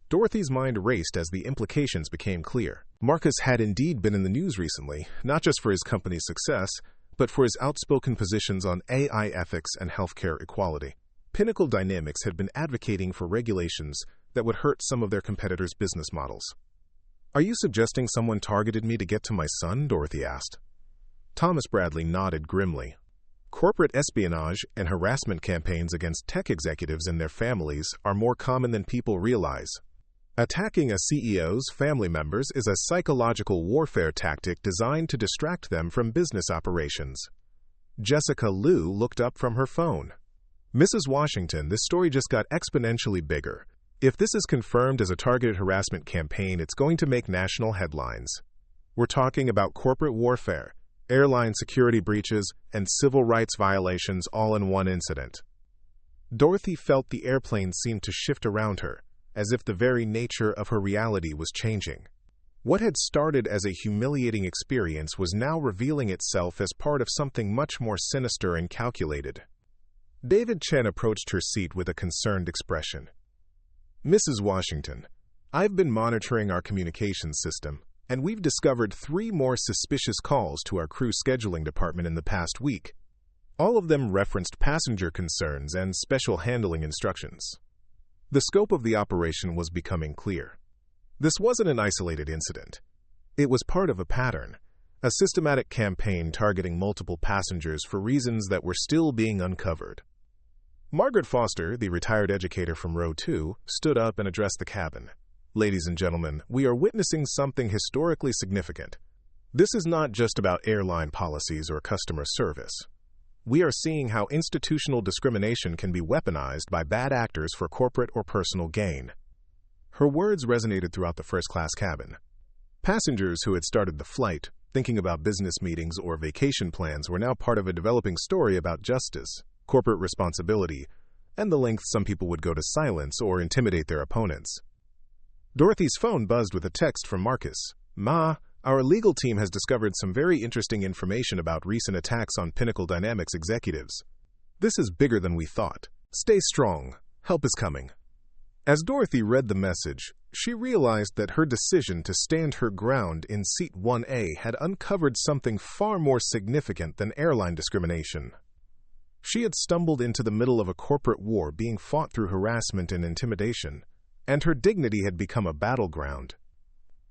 Dorothy's mind raced as the implications became clear. Marcus had indeed been in the news recently, not just for his company's success, but for his outspoken positions on AI ethics and healthcare equality. Pinnacle Dynamics had been advocating for regulations that would hurt some of their competitors' business models. "Are you suggesting someone targeted me to get to my son?" Dorothy asked. Thomas Bradley nodded grimly. "Corporate espionage and harassment campaigns against tech executives and their families are more common than people realize. Attacking a CEO's family members is a psychological warfare tactic designed to distract them from business operations." Jessica Liu looked up from her phone. "Mrs. Washington, this story just got exponentially bigger. If this is confirmed as a targeted harassment campaign, it's going to make national headlines. We're talking about corporate warfare, airline security breaches, and civil rights violations all in one incident." Dorothy felt the airplane seem to shift around her, as if the very nature of her reality was changing. What had started as a humiliating experience was now revealing itself as part of something much more sinister and calculated. David Chen approached her seat with a concerned expression. "Mrs. Washington, I've been monitoring our communications system, and we've discovered 3 more suspicious calls to our crew scheduling department in the past week. All of them referenced passenger concerns and special handling instructions." The scope of the operation was becoming clear. This wasn't an isolated incident. It was part of a pattern, a systematic campaign targeting multiple passengers for reasons that were still being uncovered. Margaret Foster, the retired educator from row 2, stood up and addressed the cabin. "Ladies and gentlemen, we are witnessing something historically significant. This is not just about airline policies or customer service. We are seeing how institutional discrimination can be weaponized by bad actors for corporate or personal gain." Her words resonated throughout the first-class cabin. Passengers who had started the flight, thinking about business meetings or vacation plans, were now part of a developing story about justice, corporate responsibility, and the lengths some people would go to silence or intimidate their opponents. Dorothy's phone buzzed with a text from Marcus. "Ma, our legal team has discovered some very interesting information about recent attacks on Pinnacle Dynamics executives. This is bigger than we thought. Stay strong. Help is coming." As Dorothy read the message, she realized that her decision to stand her ground in Seat 1A had uncovered something far more significant than airline discrimination. She had stumbled into the middle of a corporate war being fought through harassment and intimidation, and her dignity had become a battleground.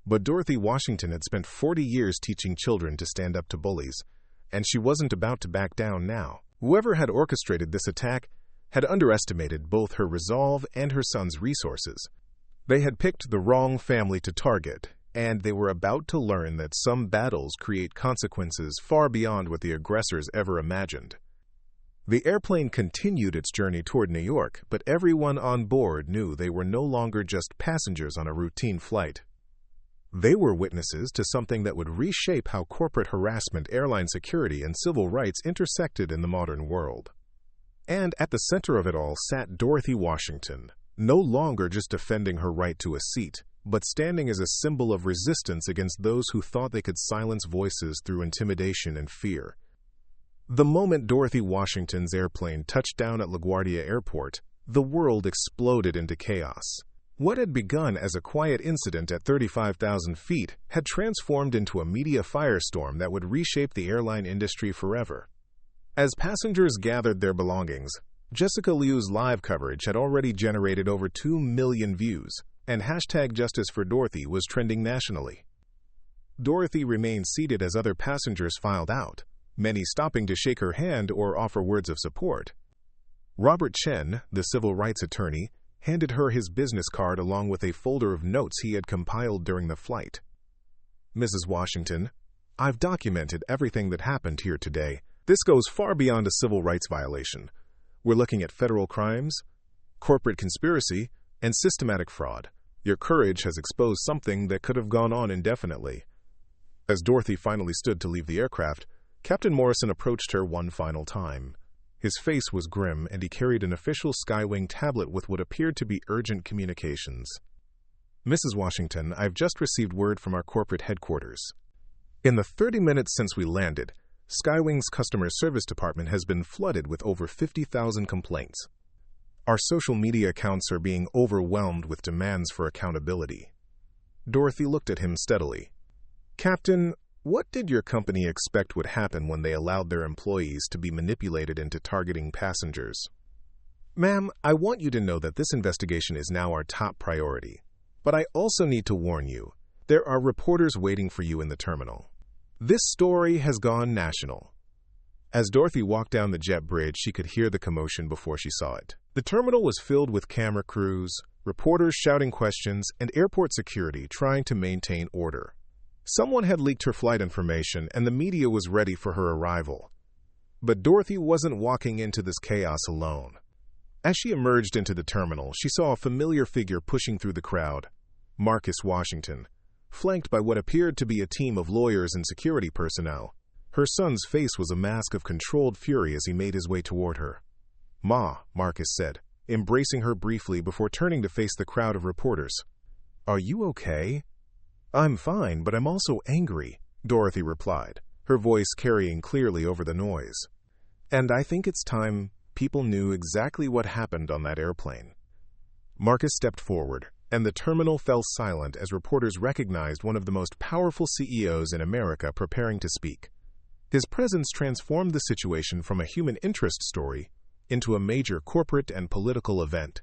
But Dorothy Washington had spent 40 years teaching children to stand up to bullies, and she wasn't about to back down now. Whoever had orchestrated this attack had underestimated both her resolve and her son's resources. They had picked the wrong family to target, and they were about to learn that some battles create consequences far beyond what the aggressors ever imagined. The airplane continued its journey toward New York, but everyone on board knew they were no longer just passengers on a routine flight. They were witnesses to something that would reshape how corporate harassment, airline security, and civil rights intersected in the modern world. And at the center of it all sat Dorothy Washington, no longer just defending her right to a seat, but standing as a symbol of resistance against those who thought they could silence voices through intimidation and fear. The moment Dorothy Washington's airplane touched down at LaGuardia Airport, the world exploded into chaos. What had begun as a quiet incident at 35,000 feet had transformed into a media firestorm that would reshape the airline industry forever. As passengers gathered their belongings, Jessica Liu's live coverage had already generated over 2 million views, and #JusticeForDorothy was trending nationally. Dorothy remained seated as other passengers filed out, many stopping to shake her hand or offer words of support. Robert Chen, the civil rights attorney, handed her his business card along with a folder of notes he had compiled during the flight. "Mrs. Washington, I've documented everything that happened here today. This goes far beyond a civil rights violation. We're looking at federal crimes, corporate conspiracy, and systematic fraud. Your courage has exposed something that could have gone on indefinitely." As Dorothy finally stood to leave the aircraft, Captain Morrison approached her one final time. His face was grim, and he carried an official Skywing tablet with what appeared to be urgent communications. "Mrs. Washington, I've just received word from our corporate headquarters. In the 30 minutes since we landed, Skywing's customer service department has been flooded with over 50,000 complaints. Our social media accounts are being overwhelmed with demands for accountability." Dorothy looked at him steadily. "Captain, what did your company expect would happen when they allowed their employees to be manipulated into targeting passengers?" "Ma'am, I want you to know that this investigation is now our top priority. But I also need to warn you, there are reporters waiting for you in the terminal. This story has gone national." As Dorothy walked down the jet bridge, she could hear the commotion before she saw it. The terminal was filled with camera crews, reporters shouting questions, and airport security trying to maintain order. Someone had leaked her flight information, and the media was ready for her arrival. But Dorothy wasn't walking into this chaos alone. As she emerged into the terminal, she saw a familiar figure pushing through the crowd, Marcus Washington, flanked by what appeared to be a team of lawyers and security personnel. Her son's face was a mask of controlled fury as he made his way toward her. "Ma," Marcus said, embracing her briefly before turning to face the crowd of reporters. "Are you okay?" "I'm fine, but I'm also angry," Dorothy replied, her voice carrying clearly over the noise. "And I think it's time people knew exactly what happened on that airplane." Marcus stepped forward, and the terminal fell silent as reporters recognized one of the most powerful CEOs in America preparing to speak. His presence transformed the situation from a human interest story into a major corporate and political event.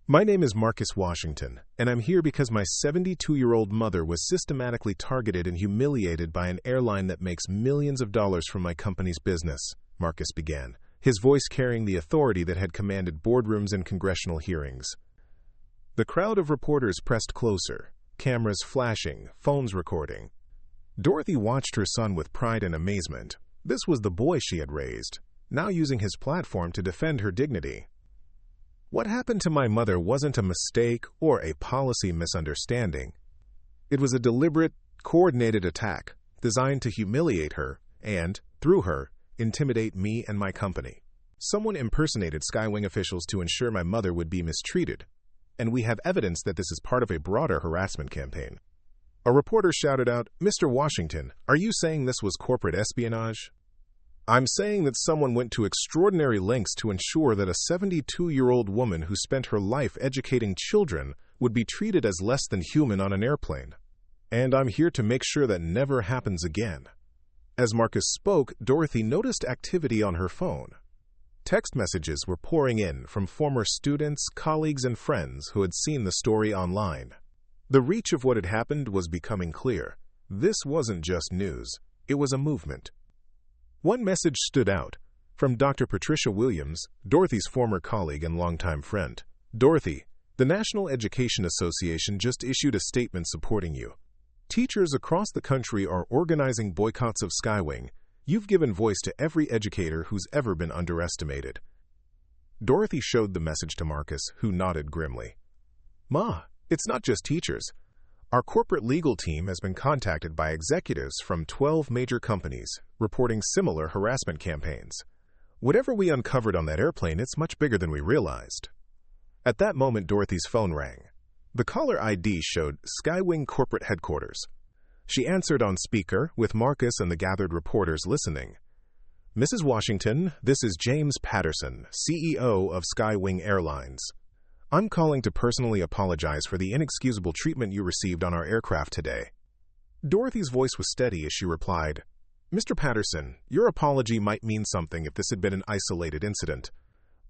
"My name is Marcus Washington, and I'm here because my 72-year-old mother was systematically targeted and humiliated by an airline that makes millions of dollars from my company's business," Marcus began, his voice carrying the authority that had commanded boardrooms and congressional hearings. The crowd of reporters pressed closer, cameras flashing, phones recording. Dorothy watched her son with pride and amazement. This was the boy she had raised, now using his platform to defend her dignity. What happened to my mother wasn't a mistake or a policy misunderstanding. It was a deliberate, coordinated attack designed to humiliate her and, through her, intimidate me and my company. Someone impersonated Skywing officials to ensure my mother would be mistreated, and we have evidence that this is part of a broader harassment campaign. A reporter shouted out, "Mr. Washington, are you saying this was corporate espionage?" "I'm saying that someone went to extraordinary lengths to ensure that a 72-year-old woman who spent her life educating children would be treated as less than human on an airplane. And I'm here to make sure that never happens again." As Marcus spoke, Dorothy noticed activity on her phone. Text messages were pouring in from former students, colleagues, and friends who had seen the story online. The reach of what had happened was becoming clear. This wasn't just news, it was a movement. One message stood out, from Dr. Patricia Williams, Dorothy's former colleague and longtime friend. "Dorothy, the National Education Association just issued a statement supporting you. Teachers across the country are organizing boycotts of Skywing, You've given voice to every educator who's ever been underestimated. Dorothy showed the message to Marcus, who nodded grimly. Ma, it's not just teachers. Our corporate legal team has been contacted by executives from 12 major companies reporting similar harassment campaigns. Whatever we uncovered on that airplane, it's much bigger than we realized. At that moment, Dorothy's phone rang. The caller ID showed Skywing Corporate Headquarters. She answered on speaker, with Marcus and the gathered reporters listening. Mrs. Washington, this is James Patterson, CEO of Skywing Airlines. I'm calling to personally apologize for the inexcusable treatment you received on our aircraft today. Dorothy's voice was steady as she replied, Mr. Patterson, your apology might mean something if this had been an isolated incident,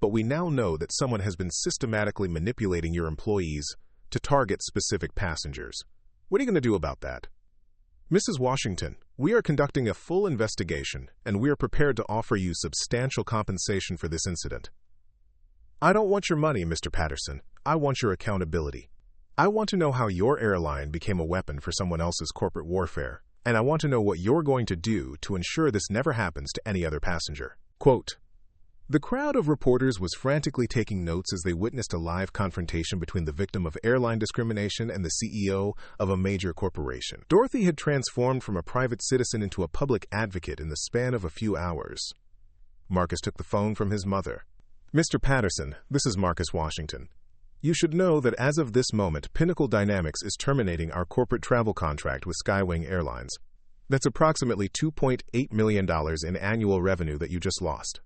but we now know that someone has been systematically manipulating your employees to target specific passengers. What are you going to do about that? Mrs. Washington, we are conducting a full investigation, and we are prepared to offer you substantial compensation for this incident. I don't want your money, Mr. Patterson. I want your accountability. I want to know how your airline became a weapon for someone else's corporate warfare, and I want to know what you're going to do to ensure this never happens to any other passenger. Quote, the crowd of reporters was frantically taking notes as they witnessed a live confrontation between the victim of airline discrimination and the CEO of a major corporation. Dorothy had transformed from a private citizen into a public advocate in the span of a few hours. Marcus took the phone from his mother. Mr. Patterson, this is Marcus Washington. You should know that as of this moment, Pinnacle Dynamics is terminating our corporate travel contract with Skywing Airlines. That's approximately $2.8 million in annual revenue that you just lost.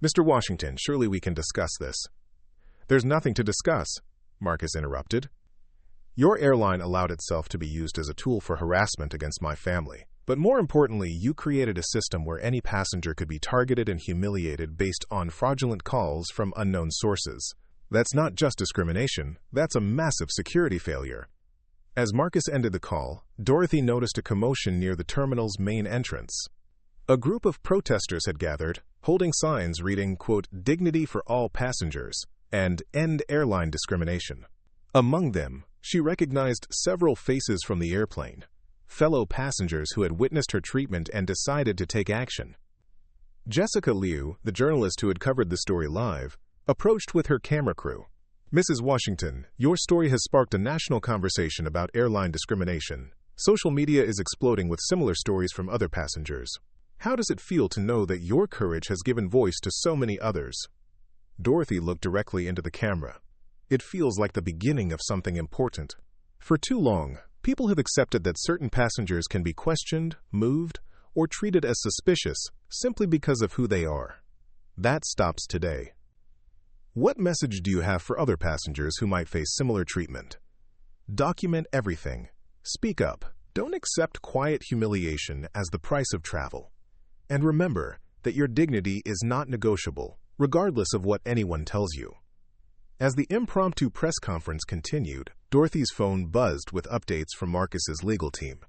Mr. Washington, surely we can discuss this. There's nothing to discuss, Marcus interrupted. Your airline allowed itself to be used as a tool for harassment against my family. But more importantly, you created a system where any passenger could be targeted and humiliated based on fraudulent calls from unknown sources. That's not just discrimination, that's a massive security failure. As Marcus ended the call, Dorothy noticed a commotion near the terminal's main entrance. A group of protesters had gathered, holding signs reading, quote, "Dignity for all passengers," and "End airline discrimination." Among them, she recognized several faces from the airplane, fellow passengers who had witnessed her treatment and decided to take action. Jessica Liu, the journalist who had covered the story live, approached with her camera crew. Mrs. Washington, your story has sparked a national conversation about airline discrimination. Social media is exploding with similar stories from other passengers. How does it feel to know that your courage has given voice to so many others? Dorothy looked directly into the camera. It feels like the beginning of something important. For too long, people have accepted that certain passengers can be questioned, moved, or treated as suspicious simply because of who they are. That stops today. What message do you have for other passengers who might face similar treatment? Document everything. Speak up. Don't accept quiet humiliation as the price of travel. And remember that your dignity is not negotiable, regardless of what anyone tells you. As the impromptu press conference continued, Dorothy's phone buzzed with updates from Marcus's legal team.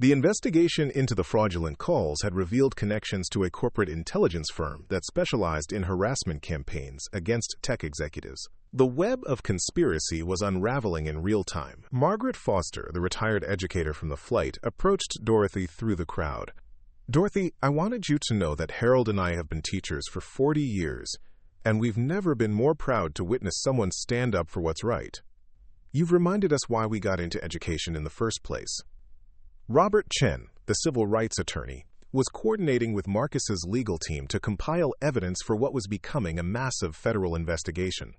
The investigation into the fraudulent calls had revealed connections to a corporate intelligence firm that specialized in harassment campaigns against tech executives. The web of conspiracy was unraveling in real time. Margaret Foster, the retired educator from the flight, approached Dorothy through the crowd. Dorothy, I wanted you to know that Harold and I have been teachers for 40 years, and we've never been more proud to witness someone stand up for what's right. You've reminded us why we got into education in the first place. Robert Chen, the civil rights attorney, was coordinating with Marcus's legal team to compile evidence for what was becoming a massive federal investigation.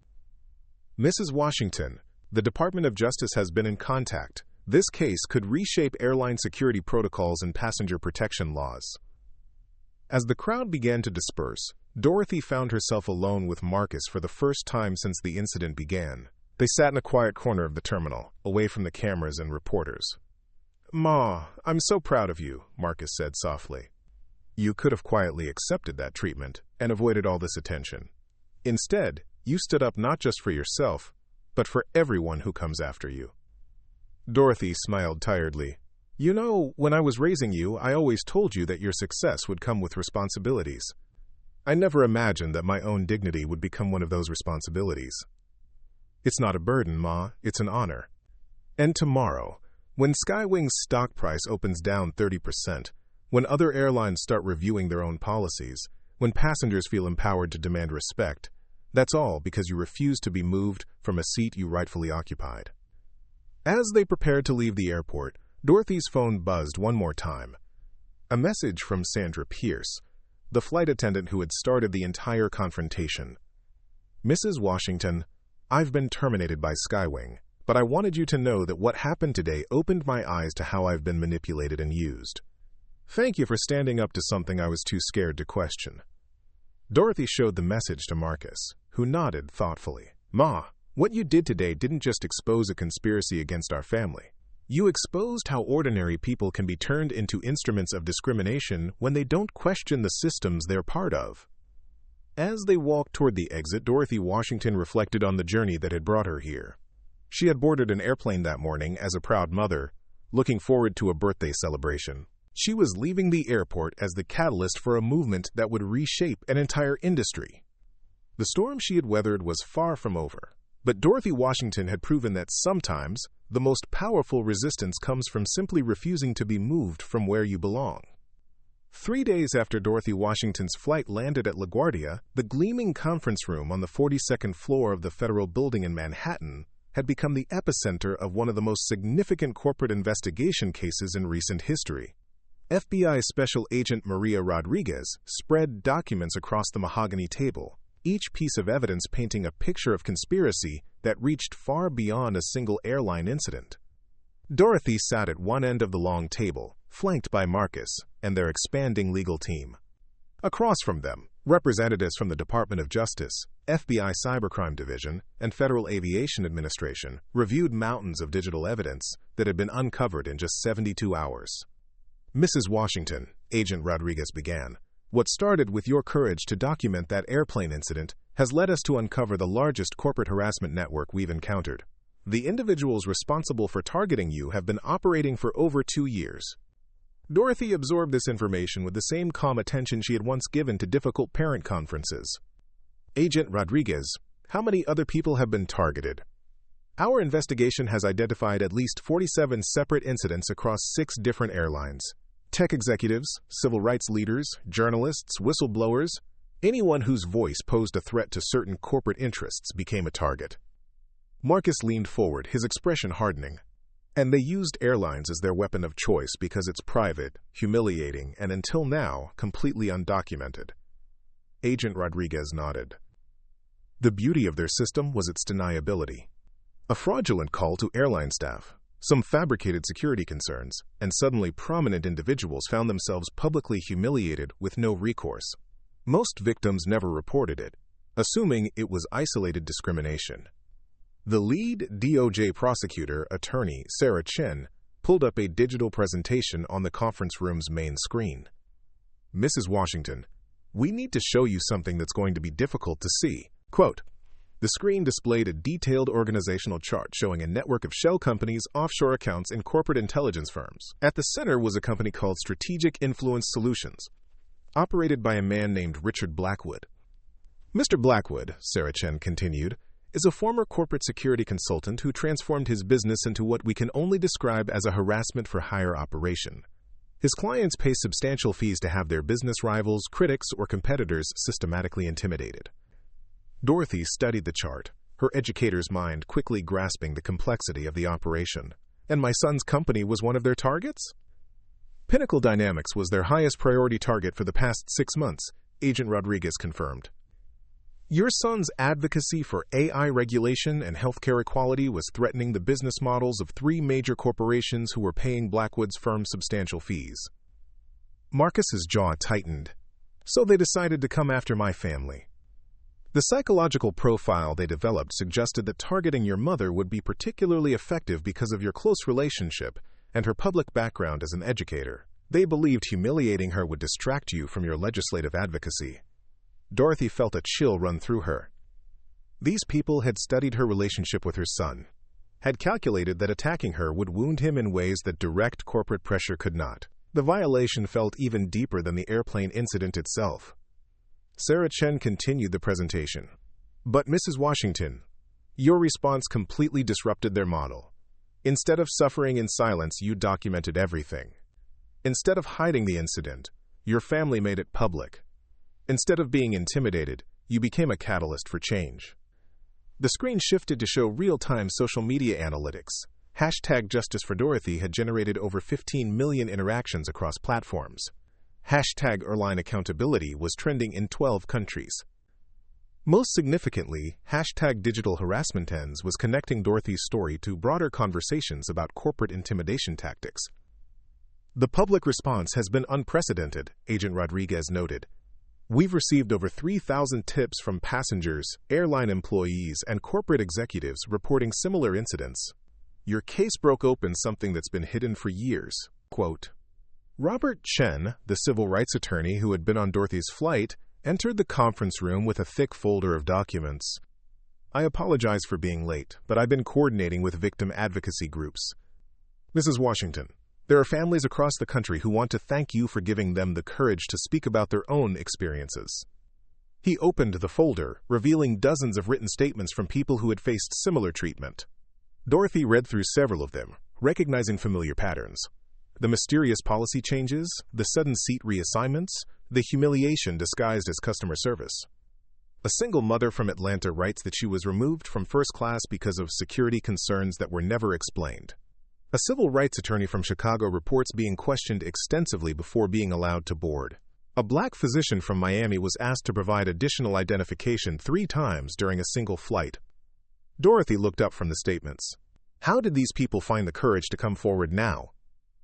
Mrs. Washington, the Department of Justice has been in contact. This case could reshape airline security protocols and passenger protection laws. As the crowd began to disperse, Dorothy found herself alone with Marcus for the first time since the incident began. They sat in a quiet corner of the terminal, away from the cameras and reporters. Ma, I'm so proud of you, Marcus said softly. You could have quietly accepted that treatment and avoided all this attention. Instead, you stood up not just for yourself, but for everyone who comes after you. Dorothy smiled tiredly. You know, when I was raising you, I always told you that your success would come with responsibilities. I never imagined that my own dignity would become one of those responsibilities. It's not a burden, Ma, it's an honor. And tomorrow, when Skywing's stock price opens down 30%, When other airlines start reviewing their own policies, when passengers feel empowered to demand respect, that's all because you refuse to be moved from a seat you rightfully occupied. As they prepared to leave the airport, Dorothy's phone buzzed one more time. A message from Sandra Pierce, the flight attendant who had started the entire confrontation. "Mrs. Washington, I've been terminated by Skywing, but I wanted you to know that what happened today opened my eyes to how I've been manipulated and used. Thank you for standing up to something I was too scared to question." Dorothy showed the message to Marcus, who nodded thoughtfully. "Ma, what you did today didn't just expose a conspiracy against our family. You exposed how ordinary people can be turned into instruments of discrimination when they don't question the systems they're part of." As they walked toward the exit, Dorothy Washington reflected on the journey that had brought her here. She had boarded an airplane that morning as a proud mother, looking forward to a birthday celebration. She was leaving the airport as the catalyst for a movement that would reshape an entire industry. The storm she had weathered was far from over, but Dorothy Washington had proven that sometimes the most powerful resistance comes from simply refusing to be moved from where you belong. 3 days after Dorothy Washington's flight landed at LaGuardia, the gleaming conference room on the 42nd floor of the federal building in Manhattan had become the epicenter of one of the most significant corporate investigation cases in recent history. FBI Special Agent Maria Rodriguez spread documents across the mahogany table, each piece of evidence painting a picture of conspiracy that reached far beyond a single airline incident. Dorothy sat at one end of the long table, flanked by Marcus and their expanding legal team. Across from them, representatives from the Department of Justice, FBI Cybercrime Division, and Federal Aviation Administration reviewed mountains of digital evidence that had been uncovered in just 72 hours. "Mrs. Washington," Agent Rodriguez began, "what started with your courage to document that airplane incident has led us to uncover the largest corporate harassment network we've encountered. The individuals responsible for targeting you have been operating for over 2 years." Dorothy absorbed this information with the same calm attention she had once given to difficult parent conferences. "Agent Rodriguez, how many other people have been targeted?" "Our investigation has identified at least 47 separate incidents across 6 different airlines. Tech executives, civil rights leaders, journalists, whistleblowers, anyone whose voice posed a threat to certain corporate interests became a target." Marcus leaned forward, his expression hardening. "And they used airlines as their weapon of choice because it's private, humiliating, and until now, completely undocumented." Agent Rodriguez nodded. "The beauty of their system was its deniability. A fraudulent call to airline staff, some fabricated security concerns, and suddenly prominent individuals found themselves publicly humiliated with no recourse. Most victims never reported it, assuming it was isolated discrimination. The lead DOJ prosecutor, attorney Sarah Chen, pulled up a digital presentation on the conference room's main screen. "Mrs. Washington, we need to show you something that's going to be difficult to see." Quote, the screen displayed a detailed organizational chart showing a network of shell companies, offshore accounts, and corporate intelligence firms. At the center was a company called Strategic Influence Solutions, operated by a man named Richard Blackwood. "Mr. Blackwood," Sarah Chen continued, "is a former corporate security consultant who transformed his business into what we can only describe as a harassment for hire operation. His clients pay substantial fees to have their business rivals, critics, or competitors systematically intimidated." Dorothy studied the chart, her educator's mind quickly grasping the complexity of the operation. "And my son's company was one of their targets?" "Pinnacle Dynamics was their highest priority target for the past 6 months," Agent Rodriguez confirmed. "Your son's advocacy for AI regulation and healthcare equality was threatening the business models of 3 major corporations who were paying Blackwood's firm substantial fees." Marcus's jaw tightened. "So they decided to come after my family." The psychological profile they developed suggested that targeting your mother would be particularly effective because of your close relationship and her public background as an educator. They believed humiliating her would distract you from your legislative advocacy. Dorothy felt a chill run through her. These people had studied her relationship with her son, had calculated that attacking her would wound him in ways that direct corporate pressure could not. The violation felt even deeper than the airplane incident itself. Sarah Chen continued the presentation. "But Mrs. Washington, your response completely disrupted their model. Instead of suffering in silence, you documented everything. Instead of hiding the incident, your family made it public. Instead of being intimidated, you became a catalyst for change. The screen shifted to show real-time social media analytics. #JusticeForDorothy had generated over 15 million interactions across platforms. #Airline accountability was trending in 12 countries. Most significantly, #Digital Harassment Ends was connecting Dorothy's story to broader conversations about corporate intimidation tactics. The public response has been unprecedented, Agent Rodriguez noted. We've received over 3,000 tips from passengers, airline employees, and corporate executives reporting similar incidents. Your case broke open something that's been hidden for years. Quote, Robert Chen, the civil rights attorney who had been on Dorothy's flight, entered the conference room with a thick folder of documents. I apologize for being late, but I've been coordinating with victim advocacy groups. Mrs. Washington, there are families across the country who want to thank you for giving them the courage to speak about their own experiences. He opened the folder, revealing dozens of written statements from people who had faced similar treatment. Dorothy read through several of them, recognizing familiar patterns. The mysterious policy changes, the sudden seat reassignments, the humiliation disguised as customer service. A single mother from Atlanta writes that she was removed from first class because of security concerns that were never explained. A civil rights attorney from Chicago reports being questioned extensively before being allowed to board. A black physician from Miami was asked to provide additional identification 3 times during a single flight. Dorothy looked up from the statements. How did these people find the courage to come forward now?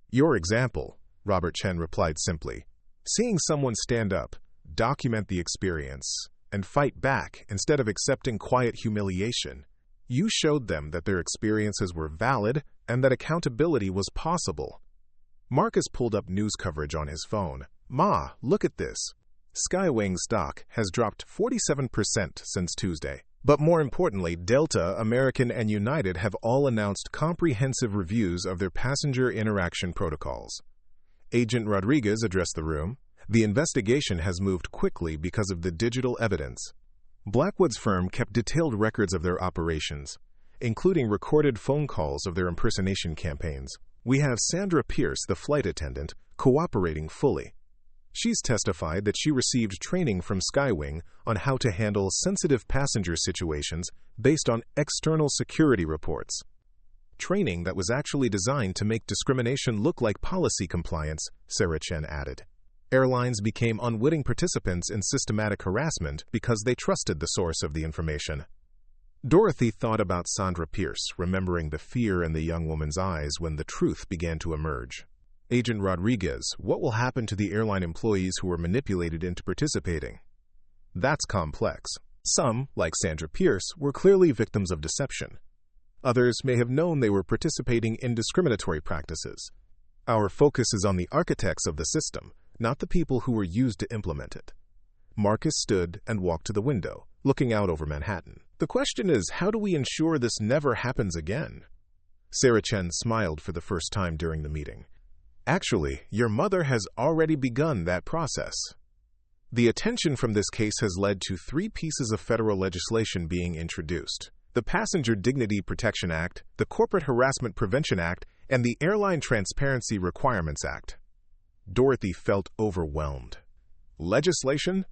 Your example, Robert Chen replied simply. Seeing someone stand up, document the experience, and fight back instead of accepting quiet humiliation, you showed them that their experiences were valid and that accountability was possible. Marcus pulled up news coverage on his phone. Ma, look at this. Skywing stock has dropped 47% since Tuesday. But more importantly, Delta, American, and United have all announced comprehensive reviews of their passenger interaction protocols. Agent Rodriguez addressed the room. The investigation has moved quickly because of the digital evidence. Blackwood's firm kept detailed records of their operations, including recorded phone calls of their impersonation campaigns. We have Sandra Pierce, the flight attendant, cooperating fully. She's testified that she received training from Skywing on how to handle sensitive passenger situations based on external security reports. Training that was actually designed to make discrimination look like policy compliance, Sarah Chen added. Airlines became unwitting participants in systematic harassment because they trusted the source of the information. Dorothy thought about Sandra Pierce, remembering the fear in the young woman's eyes when the truth began to emerge. Agent Rodriguez, what will happen to the airline employees who were manipulated into participating? That's complex. Some, like Sandra Pierce, were clearly victims of deception. Others may have known they were participating in discriminatory practices. Our focus is on the architects of the system, not the people who were used to implement it. Marcus stood and walked to the window, looking out over Manhattan. The question is, how do we ensure this never happens again? Sarah Chen smiled for the first time during the meeting. Actually, your mother has already begun that process. The attention from this case has led to 3 pieces of federal legislation being introduced: the Passenger Dignity Protection Act, the Corporate Harassment Prevention Act, and the Airline Transparency Requirements Act. Dorothy felt overwhelmed. Legislation?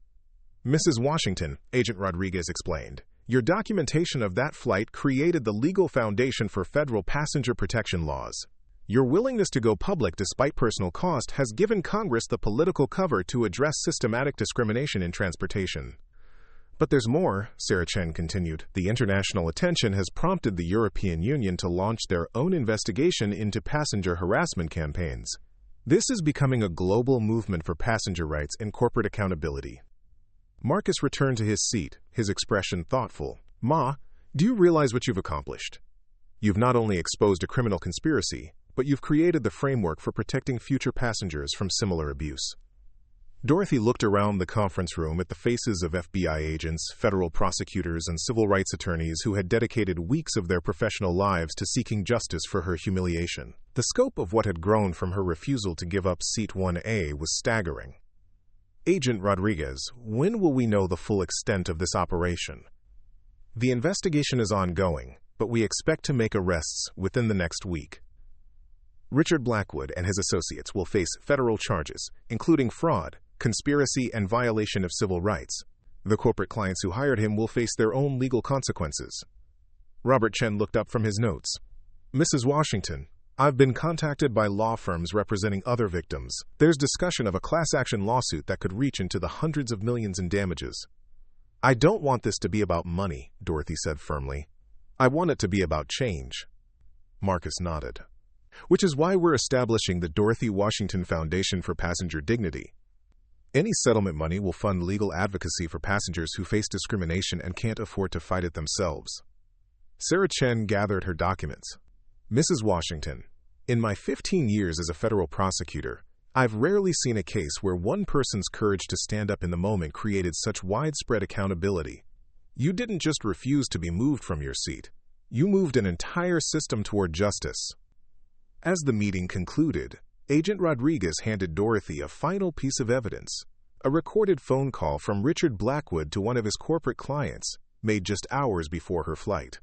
Mrs. Washington, Agent Rodriguez explained, your documentation of that flight created the legal foundation for federal passenger protection laws. Your willingness to go public despite personal cost has given Congress the political cover to address systematic discrimination in transportation. But there's more, Sarah Chen continued. The international attention has prompted the European Union to launch their own investigation into passenger harassment campaigns. This is becoming a global movement for passenger rights and corporate accountability. Marcus returned to his seat, his expression thoughtful. Ma, do you realize what you've accomplished? You've not only exposed a criminal conspiracy, but you've created the framework for protecting future passengers from similar abuse. Dorothy looked around the conference room at the faces of FBI agents, federal prosecutors, and civil rights attorneys who had dedicated weeks of their professional lives to seeking justice for her humiliation. The scope of what had grown from her refusal to give up Seat 1A was staggering. Agent Rodriguez, when will we know the full extent of this operation? The investigation is ongoing, but we expect to make arrests within the next week. Richard Blackwood and his associates will face federal charges, including fraud, conspiracy, and violation of civil rights. The corporate clients who hired him will face their own legal consequences. Robert Chen looked up from his notes. Mrs. Washington, I've been contacted by law firms representing other victims. There's discussion of a class action lawsuit that could reach into the hundreds of millions in damages. I don't want this to be about money, Dorothy said firmly. I want it to be about change. Marcus nodded. Which is why we're establishing the Dorothy Washington Foundation for Passenger Dignity. Any settlement money will fund legal advocacy for passengers who face discrimination and can't afford to fight it themselves. Sarah Chen gathered her documents. Mrs. Washington, in my 15 years as a federal prosecutor, I've rarely seen a case where one person's courage to stand up in the moment created such widespread accountability. You didn't just refuse to be moved from your seat. You moved an entire system toward justice. As the meeting concluded, Agent Rodriguez handed Dorothy a final piece of evidence, a recorded phone call from Richard Blackwood to one of his corporate clients, made just hours before her flight.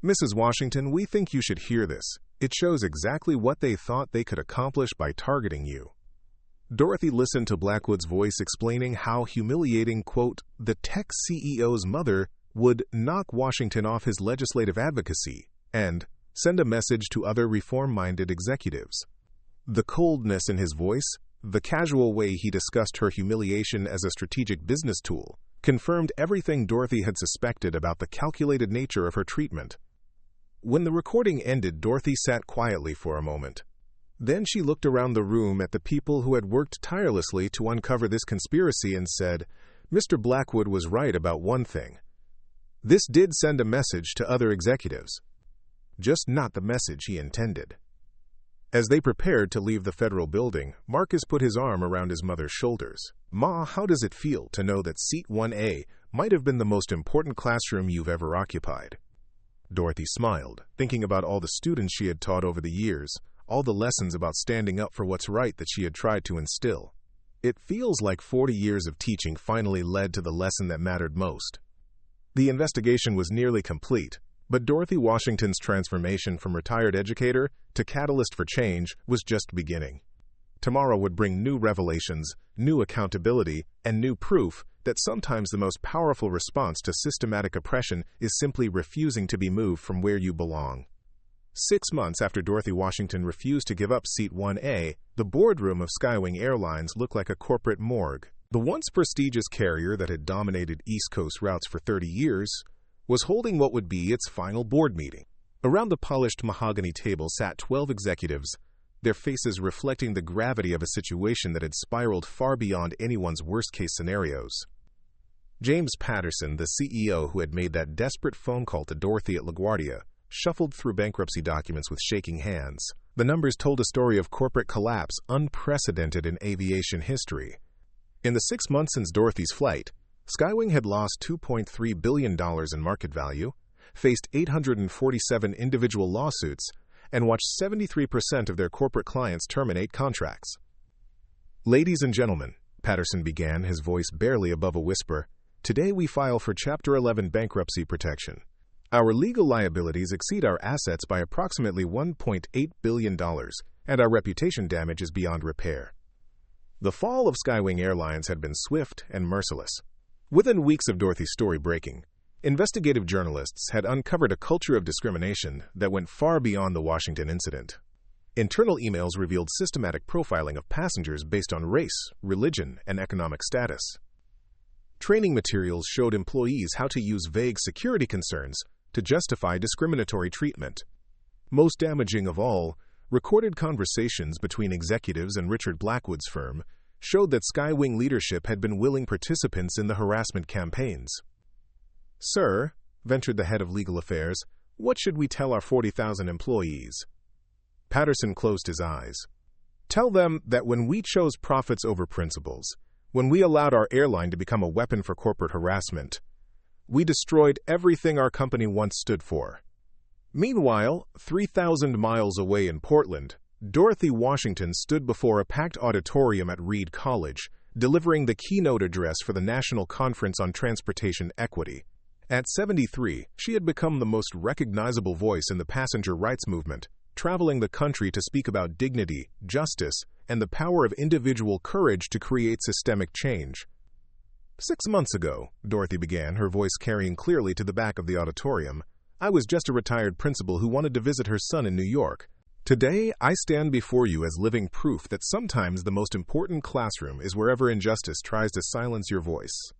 Mrs. Washington, we think you should hear this. It shows exactly what they thought they could accomplish by targeting you. Dorothy listened to Blackwood's voice explaining how humiliating, quote, the tech CEO's mother would knock Washington off his legislative advocacy and send a message to other reform-minded executives. The coldness in his voice, the casual way he discussed her humiliation as a strategic business tool, confirmed everything Dorothy had suspected about the calculated nature of her treatment. When the recording ended, Dorothy sat quietly for a moment. Then she looked around the room at the people who had worked tirelessly to uncover this conspiracy and said, Mr. Blackwood was right about one thing. This did send a message to other executives. Just not the message he intended. As they prepared to leave the federal building, Marcus put his arm around his mother's shoulders. Ma, how does it feel to know that Seat 1A might have been the most important classroom you've ever occupied? Dorothy smiled, thinking about all the students she had taught over the years, all the lessons about standing up for what's right that she had tried to instill. It feels like 40 years of teaching finally led to the lesson that mattered most. The investigation was nearly complete, but Dorothy Washington's transformation from retired educator to catalyst for change was just beginning. Tomorrow would bring new revelations, new accountability, and new proof that sometimes the most powerful response to systematic oppression is simply refusing to be moved from where you belong. 6 months after Dorothy Washington refused to give up Seat 1A, the boardroom of Skywing Airlines looked like a corporate morgue. The once prestigious carrier that had dominated East Coast routes for 30 years was holding what would be its final board meeting. Around the polished mahogany table sat 12 executives, their faces reflecting the gravity of a situation that had spiraled far beyond anyone's worst-case scenarios. James Patterson, the CEO who had made that desperate phone call to Dorothy at LaGuardia, shuffled through bankruptcy documents with shaking hands. The numbers told a story of corporate collapse unprecedented in aviation history. In the 6 months since Dorothy's flight, Skywing had lost $2.3 billion in market value, faced 847 individual lawsuits, and watched 73% of their corporate clients terminate contracts. Ladies and gentlemen, Patterson began, his voice barely above a whisper, today we file for Chapter 11 bankruptcy protection. Our legal liabilities exceed our assets by approximately $1.8 billion, and our reputation damage is beyond repair. The fall of Skywing Airlines had been swift and merciless. Within weeks of Dorothy's story breaking, investigative journalists had uncovered a culture of discrimination that went far beyond the Washington incident. Internal emails revealed systematic profiling of passengers based on race, religion, and economic status. Training materials showed employees how to use vague security concerns to justify discriminatory treatment. Most damaging of all, recorded conversations between executives and Richard Blackwood's firm showed that Skywing leadership had been willing participants in the harassment campaigns. Sir, ventured the head of legal affairs, what should we tell our 40,000 employees? Patterson closed his eyes. Tell them that when we chose profits over principles, when we allowed our airline to become a weapon for corporate harassment, we destroyed everything our company once stood for. Meanwhile, 3,000 miles away in Portland, Dorothy Washington stood before a packed auditorium at Reed College, delivering the keynote address for the National Conference on Transportation Equity. At 73, she had become the most recognizable voice in the passenger rights movement, traveling the country to speak about dignity, justice, and the power of individual courage to create systemic change. 6 months ago, Dorothy began, her voice carrying clearly to the back of the auditorium, I was just a retired principal who wanted to visit her son in New York. Today, I stand before you as living proof that sometimes the most important classroom is wherever injustice tries to silence your voice.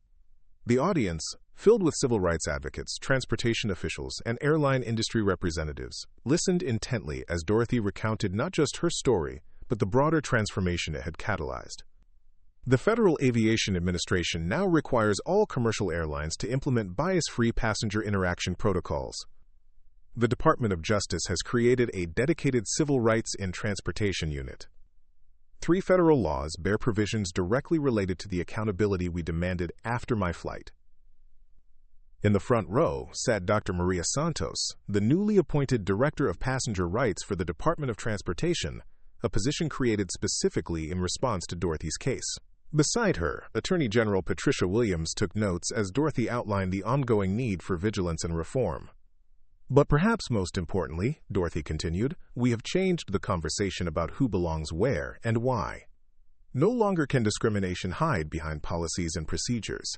The audience, filled with civil rights advocates, transportation officials, and airline industry representatives, listened intently as Dorothy recounted not just her story, but the broader transformation it had catalyzed. The Federal Aviation Administration now requires all commercial airlines to implement bias-free passenger interaction protocols. The Department of Justice has created a dedicated Civil Rights in Transportation unit. 3 federal laws bear provisions directly related to the accountability we demanded after my flight. In the front row sat Dr. Maria Santos, the newly appointed Director of Passenger Rights for the Department of Transportation, a position created specifically in response to Dorothy's case. Beside her, Attorney General Patricia Williams took notes as Dorothy outlined the ongoing need for vigilance and reform. But perhaps most importantly, Dorothy continued, we have changed the conversation about who belongs where and why. No longer can discrimination hide behind policies and procedures.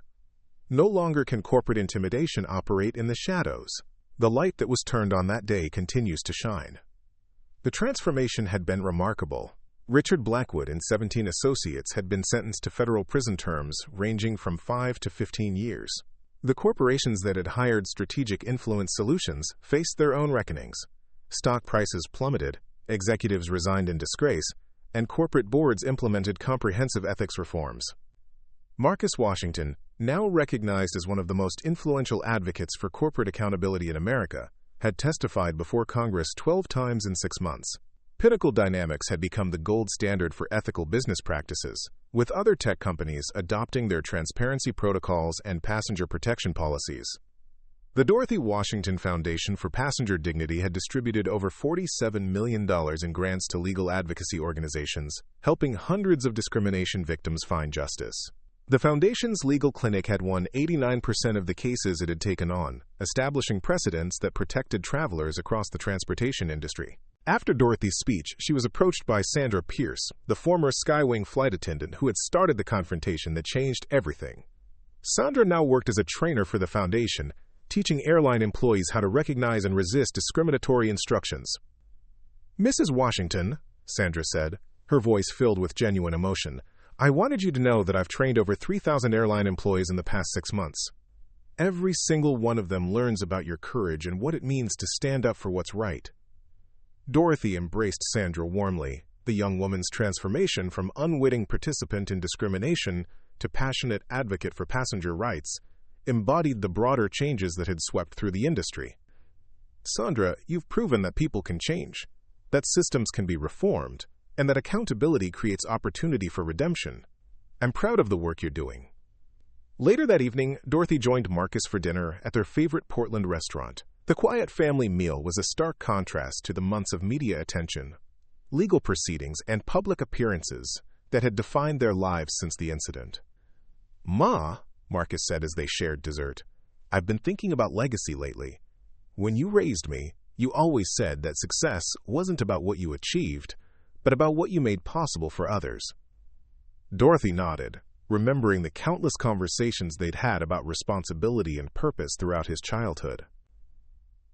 No longer can corporate intimidation operate in the shadows. The light that was turned on that day continues to shine. The transformation had been remarkable. Richard Blackwood and 17 associates had been sentenced to federal prison terms ranging from 5 to 15 years. The corporations that had hired Strategic Influence Solutions faced their own reckonings. Stock prices plummeted, executives resigned in disgrace, and corporate boards implemented comprehensive ethics reforms. Marcus Washington, now recognized as one of the most influential advocates for corporate accountability in America, had testified before Congress 12 times in 6 months. Pinnacle Dynamics had become the gold standard for ethical business practices, with other tech companies adopting their transparency protocols and passenger protection policies. The Dorothy Washington Foundation for Passenger Dignity had distributed over $47 million in grants to legal advocacy organizations, helping hundreds of discrimination victims find justice. The Foundation's legal clinic had won 89% of the cases it had taken on, establishing precedents that protected travelers across the transportation industry. After Dorothy's speech, she was approached by Sandra Pierce, the former Skywing flight attendant who had started the confrontation that changed everything. Sandra now worked as a trainer for the Foundation, teaching airline employees how to recognize and resist discriminatory instructions. Mrs. Washington, Sandra said, her voice filled with genuine emotion, I wanted you to know that I've trained over 3,000 airline employees in the past 6 months. Every single one of them learns about your courage and what it means to stand up for what's right. Dorothy embraced Sandra warmly, the young woman's transformation from unwitting participant in discrimination to passionate advocate for passenger rights embodied the broader changes that had swept through the industry. Sandra, you've proven that people can change, that systems can be reformed, and that accountability creates opportunity for redemption. I'm proud of the work you're doing. Later that evening, Dorothy joined Marcus for dinner at their favorite Portland restaurant. The quiet family meal was a stark contrast to the months of media attention, legal proceedings, and public appearances that had defined their lives since the incident. Ma, Marcus said as they shared dessert, I've been thinking about legacy lately. When you raised me, you always said that success wasn't about what you achieved, but about what you made possible for others. Dorothy nodded, remembering the countless conversations they'd had about responsibility and purpose throughout his childhood.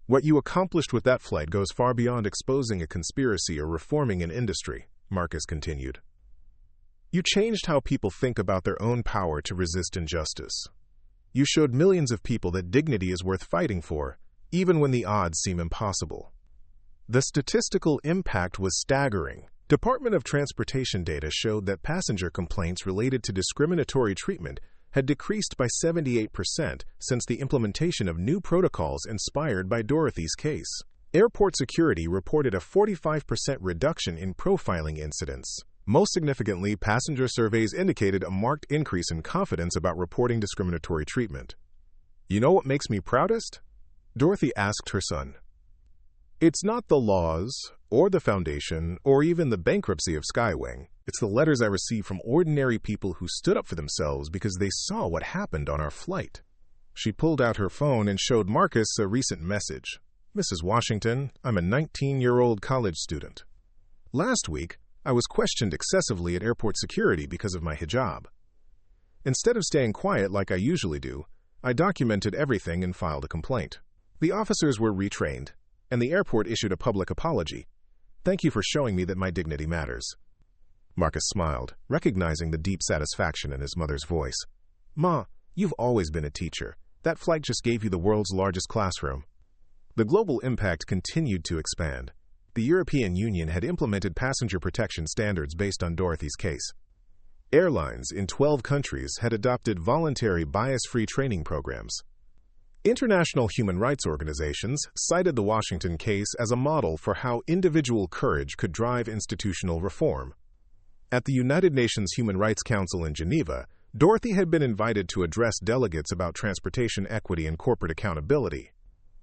What you accomplished with that flight goes far beyond exposing a conspiracy or reforming an industry, Marcus continued. You changed how people think about their own power to resist injustice. You showed millions of people that dignity is worth fighting for, even when the odds seem impossible. The statistical impact was staggering. Department of Transportation data showed that passenger complaints related to discriminatory treatment had decreased by 78% since the implementation of new protocols inspired by Dorothy's case. Airport security reported a 45% reduction in profiling incidents. Most significantly, passenger surveys indicated a marked increase in confidence about reporting discriminatory treatment. You know what makes me proudest? Dorothy asked her son. It's not the laws, or the Foundation, or even the bankruptcy of Skywing. It's the letters I received from ordinary people who stood up for themselves because they saw what happened on our flight. She pulled out her phone and showed Marcus a recent message. Mrs. Washington, I'm a 19-year-old college student. Last week, I was questioned excessively at airport security because of my hijab. Instead of staying quiet like I usually do, I documented everything and filed a complaint. The officers were retrained, and the airport issued a public apology. Thank you for showing me that my dignity matters. Marcus smiled, recognizing the deep satisfaction in his mother's voice. Ma, you've always been a teacher. That flight just gave you the world's largest classroom. The global impact continued to expand. The European Union had implemented passenger protection standards based on Dorothy's case. Airlines in 12 countries had adopted voluntary bias-free training programs. International human rights organizations cited the Washington case as a model for how individual courage could drive institutional reform. At the United Nations Human Rights Council in Geneva, Dorothy had been invited to address delegates about transportation equity and corporate accountability.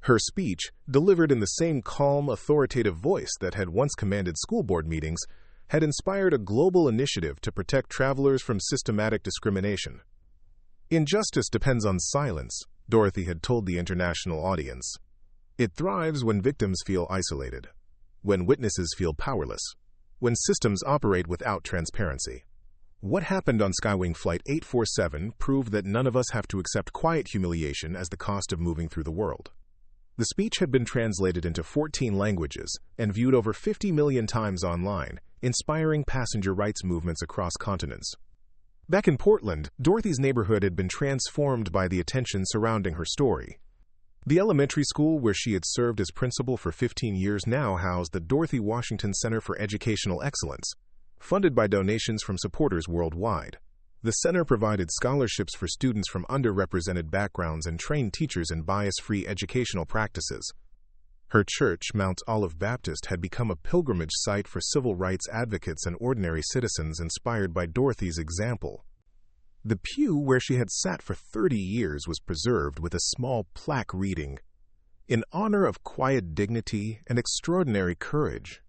Her speech, delivered in the same calm, authoritative voice that had once commanded school board meetings, had inspired a global initiative to protect travelers from systematic discrimination. Injustice depends on silence, Dorothy had told the international audience. It thrives when victims feel isolated, when witnesses feel powerless, when systems operate without transparency. What happened on Skywing Flight 847 proved that none of us have to accept quiet humiliation as the cost of moving through the world. The speech had been translated into 14 languages and viewed over 50 million times online, inspiring passenger rights movements across continents. Back in Portland, Dorothy's neighborhood had been transformed by the attention surrounding her story. The elementary school where she had served as principal for 15 years now housed the Dorothy Washington Center for Educational Excellence, funded by donations from supporters worldwide. The center provided scholarships for students from underrepresented backgrounds and trained teachers in bias-free educational practices. Her church, Mount Olive Baptist, had become a pilgrimage site for civil rights advocates and ordinary citizens inspired by Dorothy's example. The pew where she had sat for 30 years was preserved with a small plaque reading, "In honor of quiet dignity and extraordinary courage."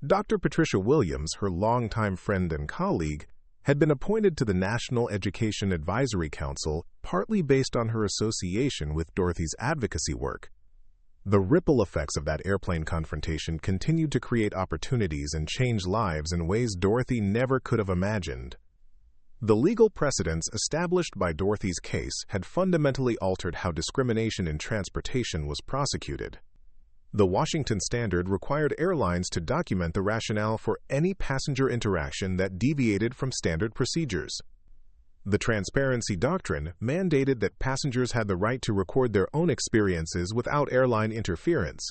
Dr. Patricia Williams, her longtime friend and colleague, had been appointed to the National Education Advisory Council partly based on her association with Dorothy's advocacy work. The ripple effects of that airplane confrontation continued to create opportunities and change lives in ways Dorothy never could have imagined. The legal precedents established by Dorothy's case had fundamentally altered how discrimination in transportation was prosecuted. The Washington Standard required airlines to document the rationale for any passenger interaction that deviated from standard procedures. The Transparency Doctrine mandated that passengers had the right to record their own experiences without airline interference.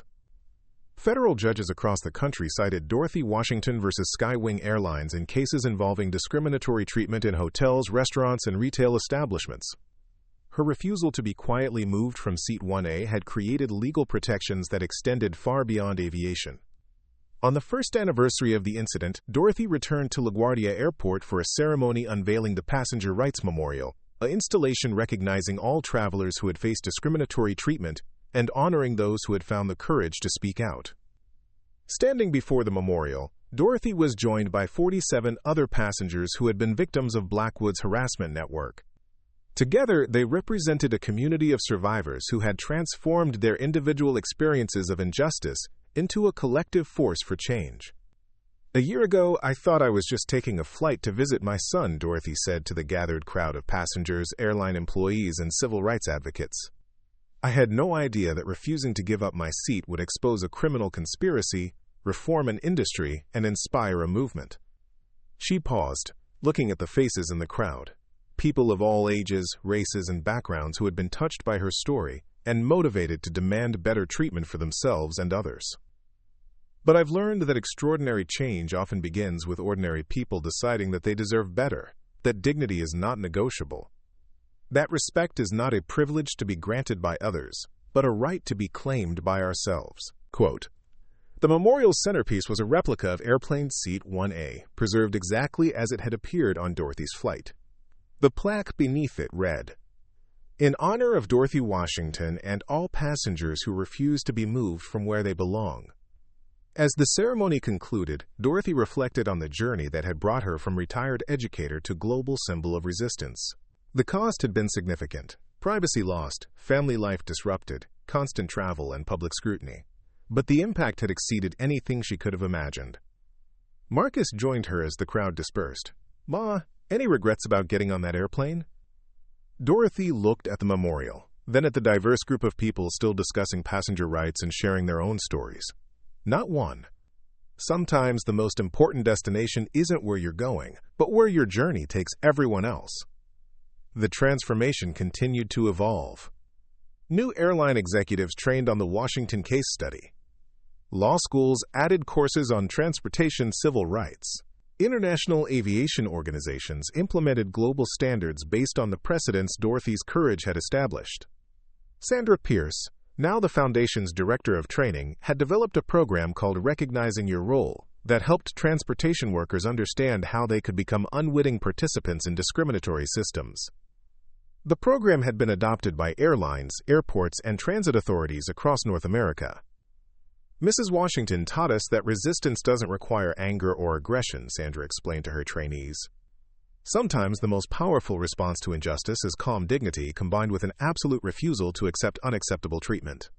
Federal judges across the country cited Dorothy Washington versus Skywing Airlines in cases involving discriminatory treatment in hotels, restaurants, and retail establishments. Her refusal to be quietly moved from Seat 1A had created legal protections that extended far beyond aviation. On the first anniversary of the incident, Dorothy returned to LaGuardia Airport for a ceremony unveiling the Passenger Rights Memorial, an installation recognizing all travelers who had faced discriminatory treatment and honoring those who had found the courage to speak out. Standing before the memorial, Dorothy was joined by 47 other passengers who had been victims of Blackwood's harassment network. Together, they represented a community of survivors who had transformed their individual experiences of injustice into a collective force for change. "A year ago, I thought I was just taking a flight to visit my son," Dorothy said to the gathered crowd of passengers, airline employees, and civil rights advocates. "I had no idea that refusing to give up my seat would expose a criminal conspiracy, reform an industry, and inspire a movement." She paused, looking at the faces in the crowd. People of all ages, races, and backgrounds who had been touched by her story and motivated to demand better treatment for themselves and others. "But I've learned that extraordinary change often begins with ordinary people deciding that they deserve better, that dignity is not negotiable. That respect is not a privilege to be granted by others, but a right to be claimed by ourselves." Quote, the memorial's centerpiece was a replica of airplane seat 1A, preserved exactly as it had appeared on Dorothy's flight. The plaque beneath it read, "In honor of Dorothy Washington and all passengers who refuse to be moved from where they belong." As the ceremony concluded, Dorothy reflected on the journey that had brought her from retired educator to global symbol of resistance. The cost had been significant: privacy lost, family life disrupted, constant travel, and public scrutiny. But the impact had exceeded anything she could have imagined. Marcus joined her as the crowd dispersed. "Ma, any regrets about getting on that airplane?" Dorothy looked at the memorial, then at the diverse group of people still discussing passenger rights and sharing their own stories. Not one. Sometimes the most important destination isn't where you're going, but where your journey takes everyone else. The transformation continued to evolve. New airline executives trained on the Washington case study. Law schools added courses on transportation civil rights. International aviation organizations implemented global standards based on the precedents Dorothy's courage had established. Sandra Pierce, now the Foundation's Director of Training, had developed a program called Recognizing Your Role that helped transportation workers understand how they could become unwitting participants in discriminatory systems. The program had been adopted by airlines, airports, and transit authorities across North America. "Mrs. Washington taught us that resistance doesn't require anger or aggression," Sandra explained to her trainees. "Sometimes the most powerful response to injustice is calm dignity combined with an absolute refusal to accept unacceptable treatment."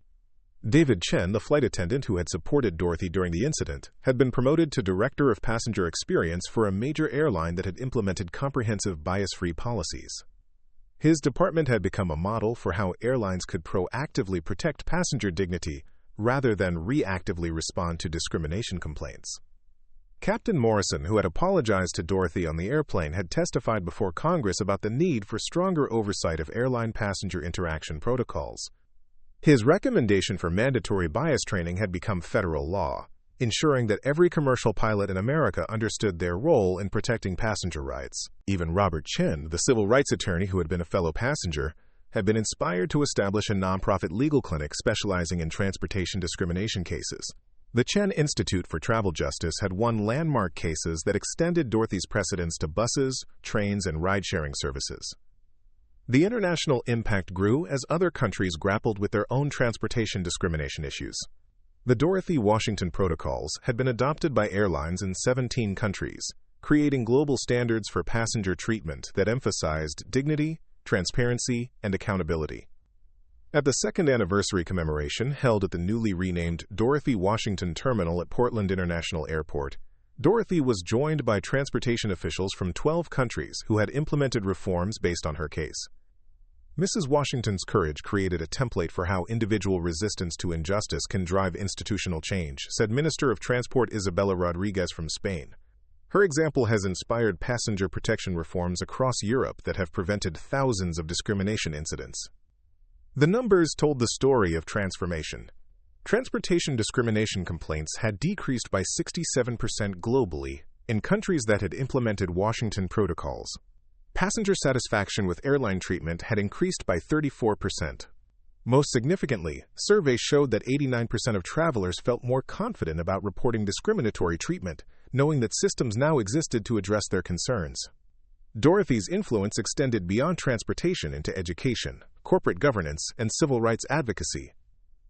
David Chen, the flight attendant who had supported Dorothy during the incident, had been promoted to Director of Passenger Experience for a major airline that had implemented comprehensive bias-free policies. His department had become a model for how airlines could proactively protect passenger dignity rather than reactively respond to discrimination complaints. Captain Morrison, who had apologized to Dorothy on the airplane, had testified before Congress about the need for stronger oversight of airline passenger interaction protocols. His recommendation for mandatory bias training had become federal law, ensuring that every commercial pilot in America understood their role in protecting passenger rights. Even Robert Chen, the civil rights attorney who had been a fellow passenger, had been inspired to establish a nonprofit legal clinic specializing in transportation discrimination cases. The Chen Institute for Travel Justice had won landmark cases that extended Dorothy's precedents to buses, trains, and ride-sharing services. The international impact grew as other countries grappled with their own transportation discrimination issues. The Dorothy Washington Protocols had been adopted by airlines in 17 countries, creating global standards for passenger treatment that emphasized dignity, transparency, and accountability. At the second anniversary commemoration held at the newly renamed Dorothy Washington Terminal at Portland International Airport, Dorothy was joined by transportation officials from 12 countries who had implemented reforms based on her case. Mrs. Washington's courage created a template for how individual resistance to injustice can drive institutional change, said Minister of Transport Isabella Rodriguez from Spain. Her example has inspired passenger protection reforms across Europe that have prevented thousands of discrimination incidents. The numbers told the story of transformation. Transportation discrimination complaints had decreased by 67% globally in countries that had implemented Washington protocols. Passenger satisfaction with airline treatment had increased by 34%. Most significantly, surveys showed that 89% of travelers felt more confident about reporting discriminatory treatment, knowing that systems now existed to address their concerns. Dorothy's influence extended beyond transportation into education, corporate governance, and civil rights advocacy.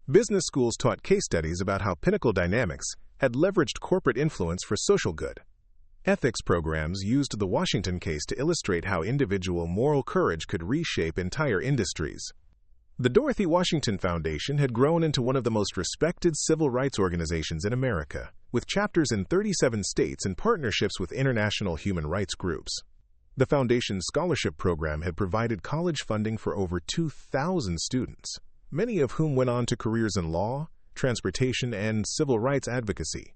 Business schools taught case studies about how Pinnacle Dynamics had leveraged corporate influence for social good. Ethics programs used the Washington case to illustrate how individual moral courage could reshape entire industries. The Dorothy Washington Foundation had grown into one of the most respected civil rights organizations in America, with chapters in 37 states and partnerships with international human rights groups. The Foundation's scholarship program had provided college funding for over 2,000 students, many of whom went on to careers in law, transportation, and civil rights advocacy.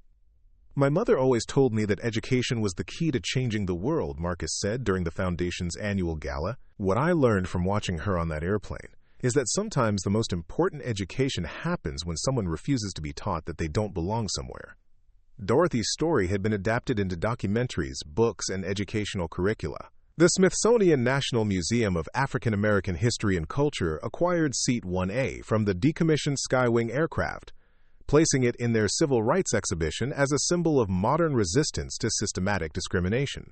"My mother always told me that education was the key to changing the world," Marcus said during the Foundation's annual gala. "What I learned from watching her on that airplane is that sometimes the most important education happens when someone refuses to be taught that they don't belong somewhere." Dorothy's story had been adapted into documentaries, books, and educational curricula. The Smithsonian National Museum of African American History and Culture acquired Seat 1A from the decommissioned Skywing aircraft, placing it in their civil rights exhibition as a symbol of modern resistance to systematic discrimination.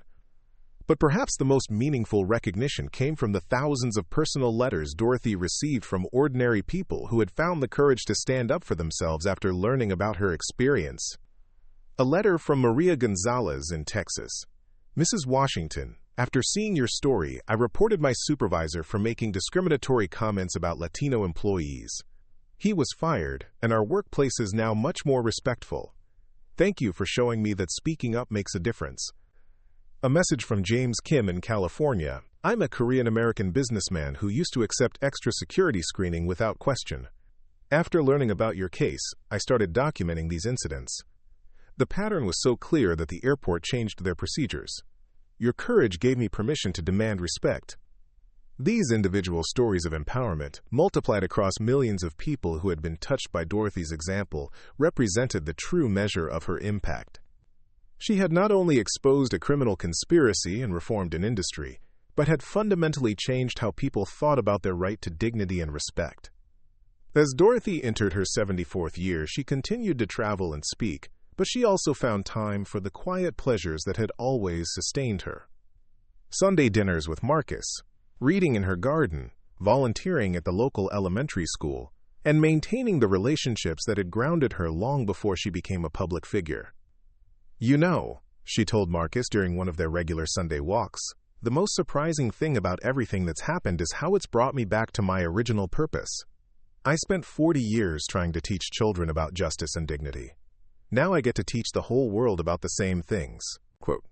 But perhaps the most meaningful recognition came from the thousands of personal letters Dorothy received from ordinary people who had found the courage to stand up for themselves after learning about her experience. A letter from Maria Gonzalez in Texas. "Mrs. Washington, after seeing your story, I reported my supervisor for making discriminatory comments about Latino employees. He was fired, and our workplace is now much more respectful. Thank you for showing me that speaking up makes a difference. A message from James Kim in California. I'm a Korean-American businessman who used to accept extra security screening without question. After learning about your case, I started documenting these incidents. The pattern was so clear that the airport changed their procedures. Your courage gave me permission to demand respect. These individual stories of empowerment, multiplied across millions of people who had been touched by Dorothy's example, represented the true measure of her impact. She had not only exposed a criminal conspiracy and reformed an industry, but had fundamentally changed how people thought about their right to dignity and respect. As Dorothy entered her 74th year, she continued to travel and speak, but she also found time for the quiet pleasures that had always sustained her. Sunday dinners with Marcus, reading in her garden, volunteering at the local elementary school, and maintaining the relationships that had grounded her long before she became a public figure. You know, she told Marcus during one of their regular Sunday walks, the most surprising thing about everything that's happened is how it's brought me back to my original purpose. I spent 40 years trying to teach children about justice and dignity. Now I get to teach the whole world about the same things. Quote.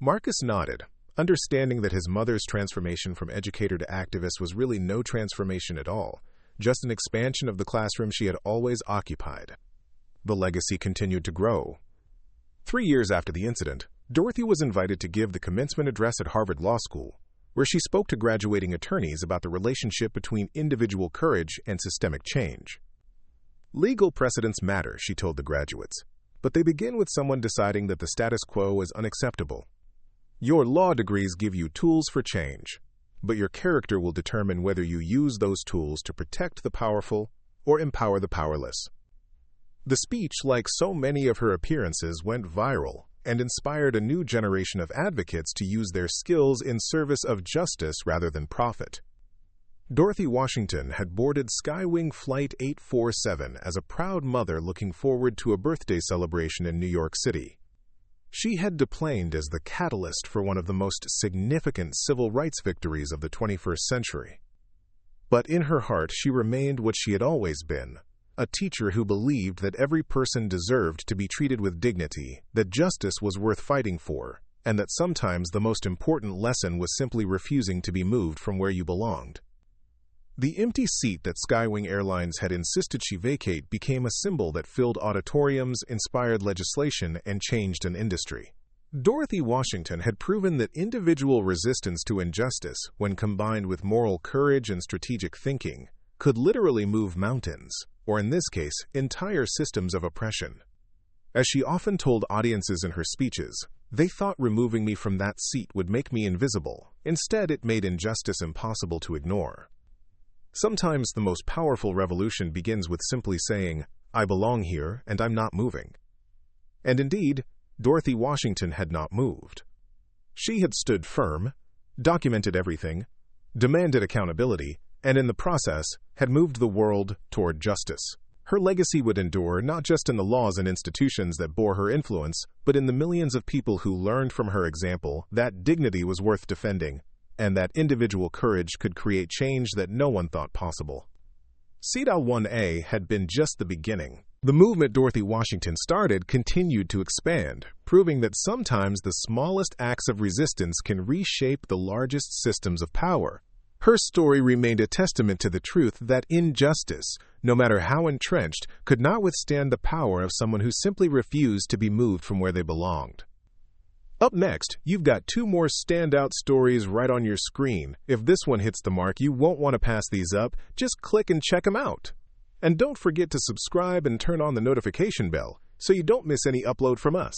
Marcus nodded, understanding that his mother's transformation from educator to activist was really no transformation at all, just an expansion of the classroom she had always occupied. The legacy continued to grow. 3 years after the incident, Dorothy was invited to give the commencement address at Harvard Law School, where she spoke to graduating attorneys about the relationship between individual courage and systemic change. Legal precedents matter, she told the graduates, but they begin with someone deciding that the status quo is unacceptable. Your law degrees give you tools for change, but your character will determine whether you use those tools to protect the powerful or empower the powerless. The speech, like so many of her appearances, went viral and inspired a new generation of advocates to use their skills in service of justice rather than profit. Dorothy Washington had boarded Skywing Flight 847 as a proud mother looking forward to a birthday celebration in New York City. She had deplaned as the catalyst for one of the most significant civil rights victories of the 21st century. But in her heart, she remained what she had always been, a teacher who believed that every person deserved to be treated with dignity, that justice was worth fighting for, and that sometimes the most important lesson was simply refusing to be moved from where you belonged. The empty seat that Skywing Airlines had insisted she vacate became a symbol that filled auditoriums, inspired legislation, and changed an industry. Dorothy Washington had proven that individual resistance to injustice, when combined with moral courage and strategic thinking, could literally move mountains, or in this case, entire systems of oppression. As she often told audiences in her speeches, they thought removing me from that seat would make me invisible. Instead, it made injustice impossible to ignore. Sometimes the most powerful revolution begins with simply saying, I belong here and I'm not moving. And indeed, Dorothy Washington had not moved. She had stood firm, documented everything, demanded accountability, and in the process had moved the world toward justice. Her legacy would endure not just in the laws and institutions that bore her influence, but in the millions of people who learned from her example that dignity was worth defending, and that individual courage could create change that no one thought possible. CEDAW 1A had been just the beginning. The movement Dorothy Washington started continued to expand, proving that sometimes the smallest acts of resistance can reshape the largest systems of power. Her story remained a testament to the truth that injustice, no matter how entrenched, could not withstand the power of someone who simply refused to be moved from where they belonged. Up next, you've got 2 more standout stories right on your screen. If this one hits the mark, you won't want to pass these up. Just click and check them out. And don't forget to subscribe and turn on the notification bell so you don't miss any upload from us.